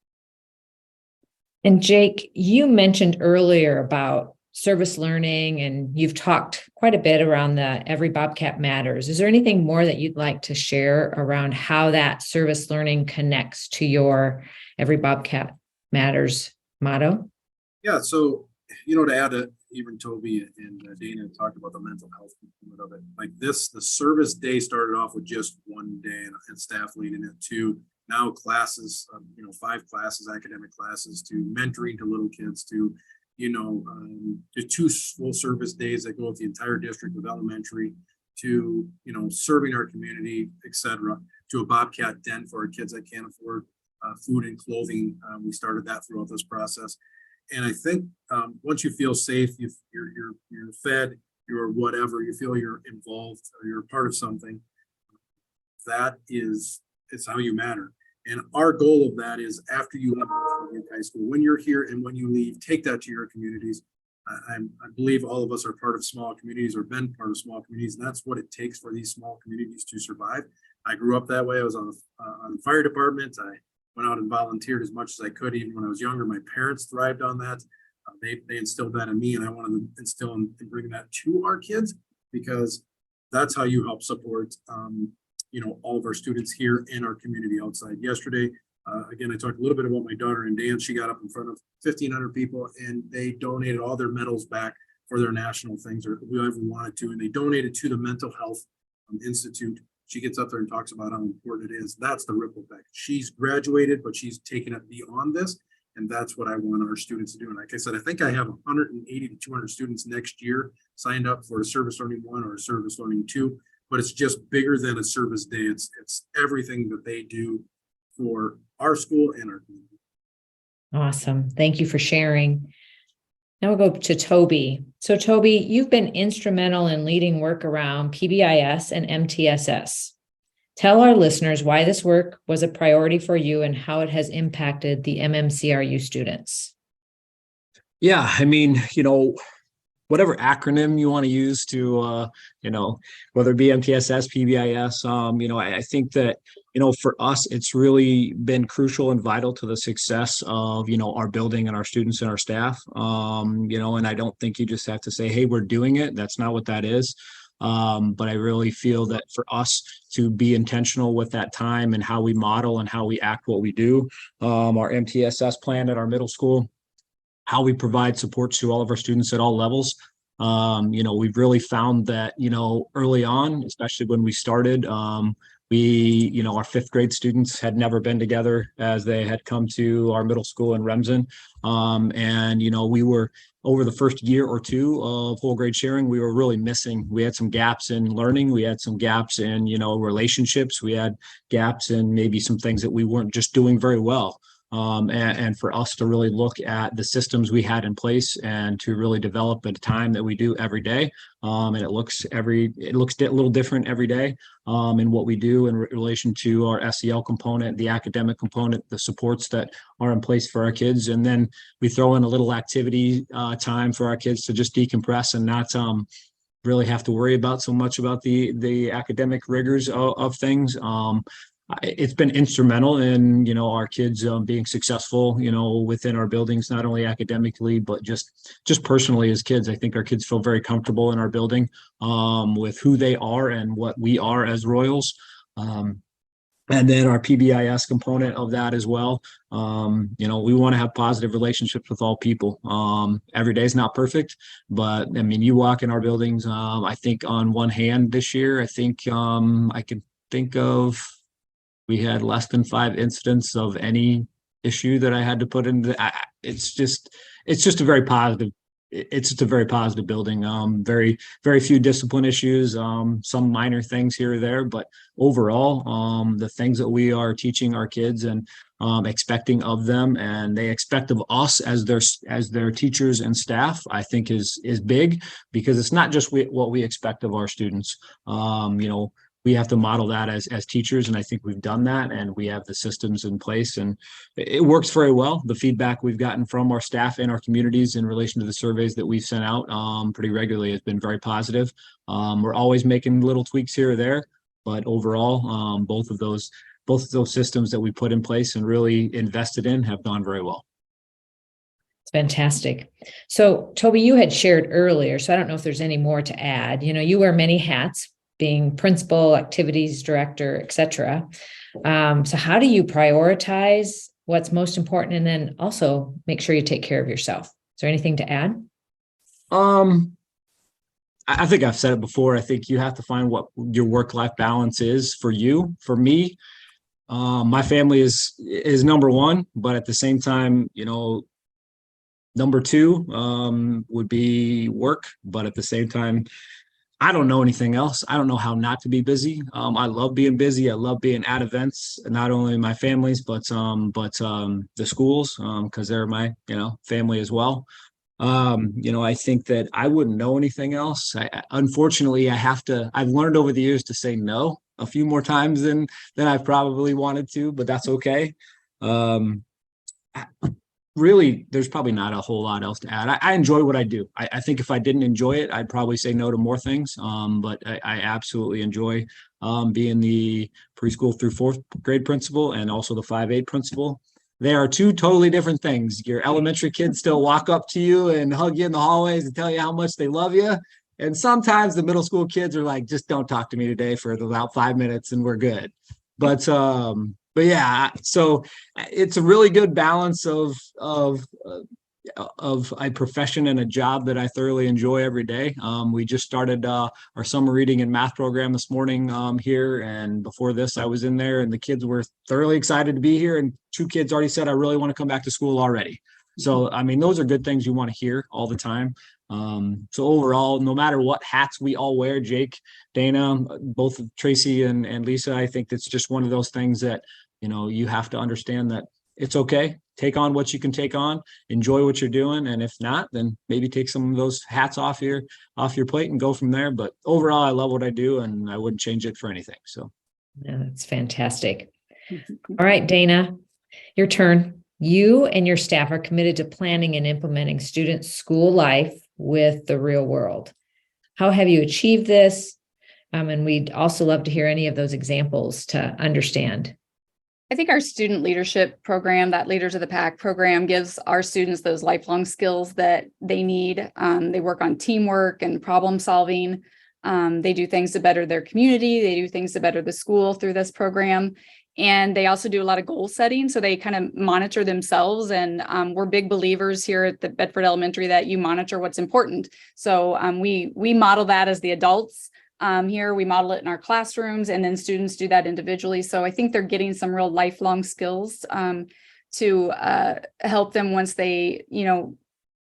And Jake, you mentioned earlier about service learning, and you've talked quite a bit around the Every Bobcat Matters. Is there anything more that you'd like to share around how that service learning connects to your Every Bobcat Matters motto? Yeah, so, to add to even Toby and Dana talked about the mental health component of it. Like the service day started off with just one day and staff leading it to now classes, 5 classes, academic classes, to mentoring to little kids, to the 2 full service days that go with the entire district with elementary, to serving our community, etc., to a Bobcat den for our kids that can't afford food and clothing. We started that throughout this process, and I think once you feel safe, you're fed, you're whatever, you feel you're involved or you're part of something. It's how you matter. And our goal of that is after you leave high school, when you're here and when you leave, take that to your communities. I believe all of us are part of small communities or been part of small communities, and that's what it takes for these small communities to survive. I grew up that way. I was on the fire department. I went out and volunteered as much as I could, even when I was younger. My parents thrived on that. They instilled that in me, and I wanted to instill and bring that to our kids, because that's how you help support all of our students here in our community outside. Yesterday, again, I talked a little bit about my daughter in dance. She got up in front of 1,500 people, and they donated all their medals back for their national things, or whoever wanted to, and they donated to the Mental Health Institute. She gets up there and talks about how important it is. That's the ripple effect. She's graduated, but she's taken it beyond this, and that's what I want our students to do. And like I said, I think I have 180 to 200 students next year signed up for a Service Learning 1 or a Service Learning 2. But it's just bigger than a service day. It's everything that they do for our school and our community. Awesome. Thank you for sharing. Now we'll go to Toby. So Toby, you've been instrumental in leading work around PBIS and MTSS. Tell our listeners why this work was a priority for you and how it has impacted the MMCRU students. Yeah, whatever acronym you want to use to, whether it be MTSS, PBIS, I think that, for us, it's really been crucial and vital to the success of, our building and our students and our staff. And I don't think you just have to say, hey, we're doing it. That's not what that is. But I really feel that for us to be intentional with that time and how we model and how we act what we do, our MTSS plan at our middle school, how we provide supports to all of our students at all levels. We've really found that, early on, especially when we started, our 5th grade students had never been together as they had come to our middle school in Remsen. We were, over the first year or two of whole grade sharing, we were really missing. We had some gaps in learning. We had some gaps in, relationships. We had gaps in maybe some things that we weren't just doing very well. And for us to really look at the systems we had in place and to really develop at a time that we do every day. And it looks a little different every day in what we do in relation to our SEL component, the academic component, the supports that are in place for our kids. And then we throw in a little activity time for our kids to just decompress and not really have to worry about so much about the academic rigors of things. It's been instrumental in, our kids being successful, within our buildings, not only academically, but just personally as kids. I think our kids feel very comfortable in our building with who they are and what we are as Royals. And then our PBIS component of that as well. We want to have positive relationships with all people. Every day is not perfect, but you walk in our buildings. I think on one hand this year, I think I can think of, we had less than 5 incidents of any issue that I had to put in. It's just a very positive. It's just a very positive building. Very, very few discipline issues. Some minor things here or there, but overall, the things that we are teaching our kids and expecting of them, and they expect of us as their teachers and staff, I think is big, because it's not just what we expect of our students. we have to model that as teachers. And I think we've done that, and we have the systems in place, and it works very well. The feedback we've gotten from our staff and our communities in relation to the surveys that we've sent out pretty regularly has been very positive. We're always making little tweaks here or there, but overall, both of those systems that we put in place and really invested in have gone very well. It's fantastic. So Toby, you had shared earlier, so I don't know if there's any more to add. You wear many hats, being principal, activities director, etc. So how do you prioritize what's most important, and then also make sure you take care of yourself? Is there anything to add? I think I've said it before. I think you have to find what your work-life balance is for you. For me, my family is number one, but at the same time, number two would be work. But at the same time, I don't know anything else. I don't know how not to be busy. I love being busy. I love being at events, not only my families, but the schools, because they're my, family as well. I think that I wouldn't know anything else. Unfortunately, I've learned over the years to say no a few more times than I've probably wanted to, but that's okay. Really, there's probably not a whole lot else to add. I enjoy what I do. I think if I didn't enjoy it, I'd probably say no to more things. But I absolutely enjoy being the preschool through fourth grade principal and also the 5-8 principal. They are two totally different things. Your elementary kids still walk up to you and hug you in the hallways and tell you how much they love you. And sometimes the middle school kids are like, just don't talk to me today for about 5 minutes and we're good. But yeah, so it's a really good balance of a profession and a job that I thoroughly enjoy every day. We just started our summer reading and math program this morning here, and before this I was in there, and the kids were thoroughly excited to be here, and 2 kids already said, I really want to come back to school already. So, I mean, those are good things you want to hear all the time. So overall, no matter what hats we all wear, Jake, Dana, both Tracy and Lisa, I think that's just one of those things that, you have to understand that it's okay. Take on what you can take on, enjoy what you're doing. And if not, then maybe take some of those hats off your plate and go from there. But overall, I love what I do and I wouldn't change it for anything. So. Yeah, that's fantastic. All right, Dana, your turn. You and your staff are committed to planning and implementing students' school life with the real world. How have you achieved this? And we'd also love to hear any of those examples to understand. I think our student leadership program, that Leaders of the Pack program, gives our students those lifelong skills that they need. They work on teamwork and problem solving. They do things to better their community. They do things to better the school through this program. And they also do a lot of goal setting. So they kind of monitor themselves. And we're big believers here at the Bedford Elementary that you monitor what's important. So we model that as the adults. Here we model it in our classrooms, and then students do that individually. So I think they're getting some real lifelong skills to help them once they,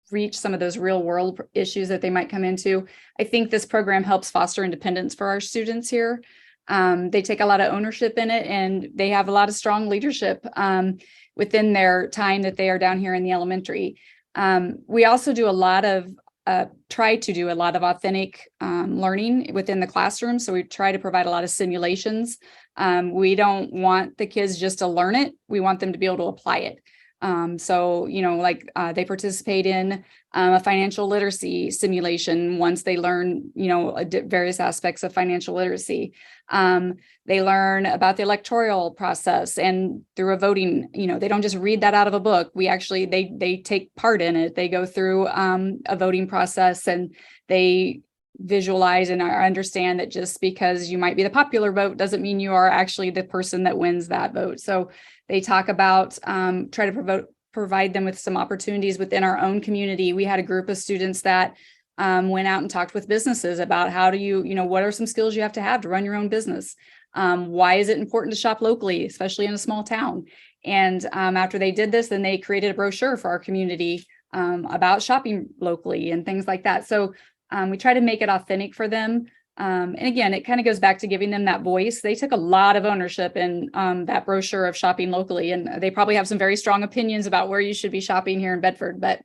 reach some of those real world issues that they might come into. I think this program helps foster independence for our students here. They take a lot of ownership in it, and they have a lot of strong leadership within their time that they are down here in the elementary. We also do try to do a lot of authentic learning within the classroom. So we try to provide a lot of simulations. We don't want the kids just to learn it. We want them to be able to apply it. They participate in a financial literacy simulation once they learn, various aspects of financial literacy. They learn about the electoral process and through a voting, they don't just read that out of a book. We actually, they take part in it. They go through a voting process, and they visualize and understand that just because you might be the popular vote doesn't mean you are actually the person that wins that vote. So they talk about try to provide them with some opportunities within our own community. We had a group of students that went out and talked with businesses about how do you, what are some skills you have to run your own business? Why is it important to shop locally, especially in a small town? And after they did this, then they created a brochure for our community about shopping locally and things like that. So we try to make it authentic for them. And again, it kind of goes back to giving them that voice. They took a lot of ownership in that brochure of shopping locally, and they probably have some very strong opinions about where you should be shopping here in Bedford. But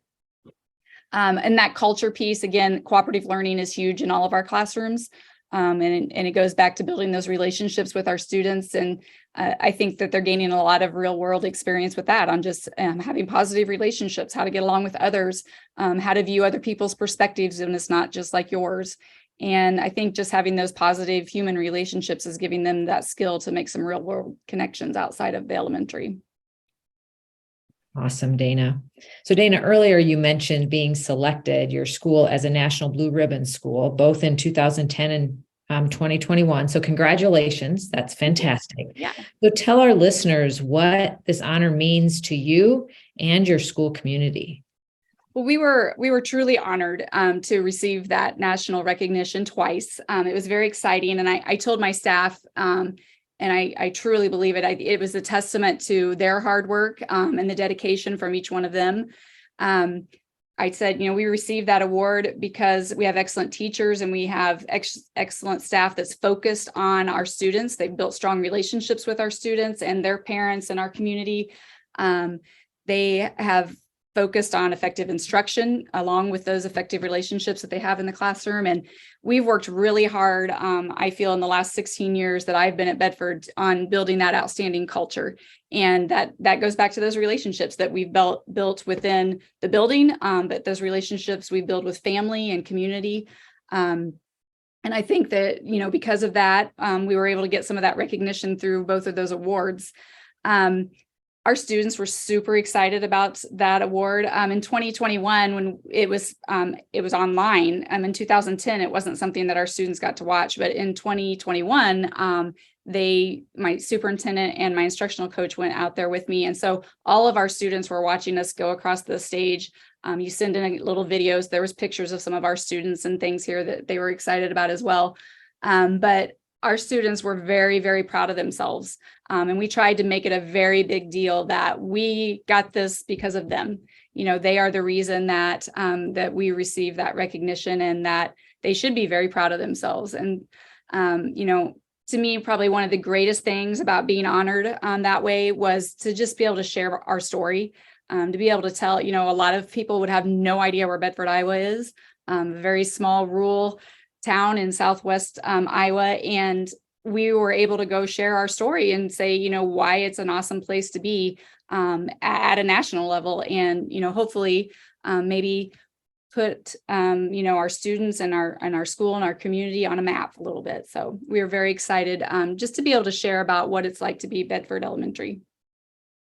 and that culture piece, again, cooperative learning is huge in all of our classrooms. And it goes back to building those relationships with our students. And I think that they're gaining a lot of real world experience with that, on just having positive relationships, how to get along with others, how to view other people's perspectives, and it's not just like yours. And I think just having those positive human relationships is giving them that skill to make some real world connections outside of the elementary. Awesome, Dana. So Dana, earlier you mentioned being selected, your school, as a National Blue Ribbon School, both in 2010 and 2021. So congratulations. That's fantastic. Yeah. So tell our listeners what this honor means to you and your school community. Well, we were truly honored to receive that national recognition twice. It was very exciting. And I told my staff, and I truly believe it. It was a testament to their hard work and the dedication from each one of them. I said, we received that award because we have excellent teachers and we have excellent staff that's focused on our students. They've built strong relationships with our students and their parents and our community. They have focused on effective instruction along with those effective relationships that they have in the classroom. And we've worked really hard, I feel, in the last 16 years that I've been at Bedford on building that outstanding culture. And that goes back to those relationships that we've built within the building, but those relationships we build with family and community. And I think that, because of that, we were able to get some of that recognition through both of those awards. Our students were super excited about that award. In 2021, when it was online, in 2010, it wasn't something that our students got to watch, but in 2021, my superintendent and my instructional coach went out there with me. And so all of our students were watching us go across the stage. You send in little videos. There was pictures of some of our students and things here that they were excited about as well. But our students were very, very proud of themselves. And we tried to make it a very big deal that we got this because of them. They are the reason that we receive that recognition, and that they should be very proud of themselves. And, to me, probably one of the greatest things about being honored that way was to just be able to share our story, to be able to tell, a lot of people would have no idea where Bedford, Iowa is, a very small rural town in Southwest Iowa. And we were able to go share our story and say, why it's an awesome place to be at a national level. And, hopefully maybe put, our students and our school and our community on a map a little bit. So we are very excited just to be able to share about what it's like to be Bedford Elementary.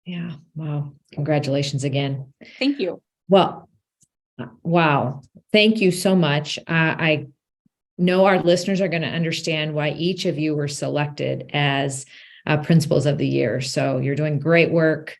Yeah. Wow. Congratulations again. Thank you. Well, wow. Thank you so much. I know our listeners are going to understand why each of you were selected as Principals of the Year. So you're doing great work.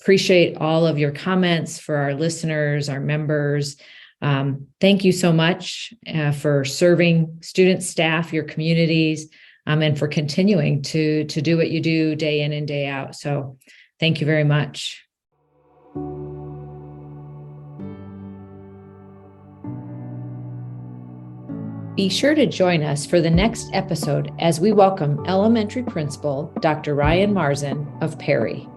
Appreciate all of your comments for our listeners, our members. Thank you so much for serving students, staff, your communities, and for continuing to do what you do day in and day out. So thank you very much. Be sure to join us for the next episode as we welcome Elementary Principal Dr. Ryan Marzin of Perry.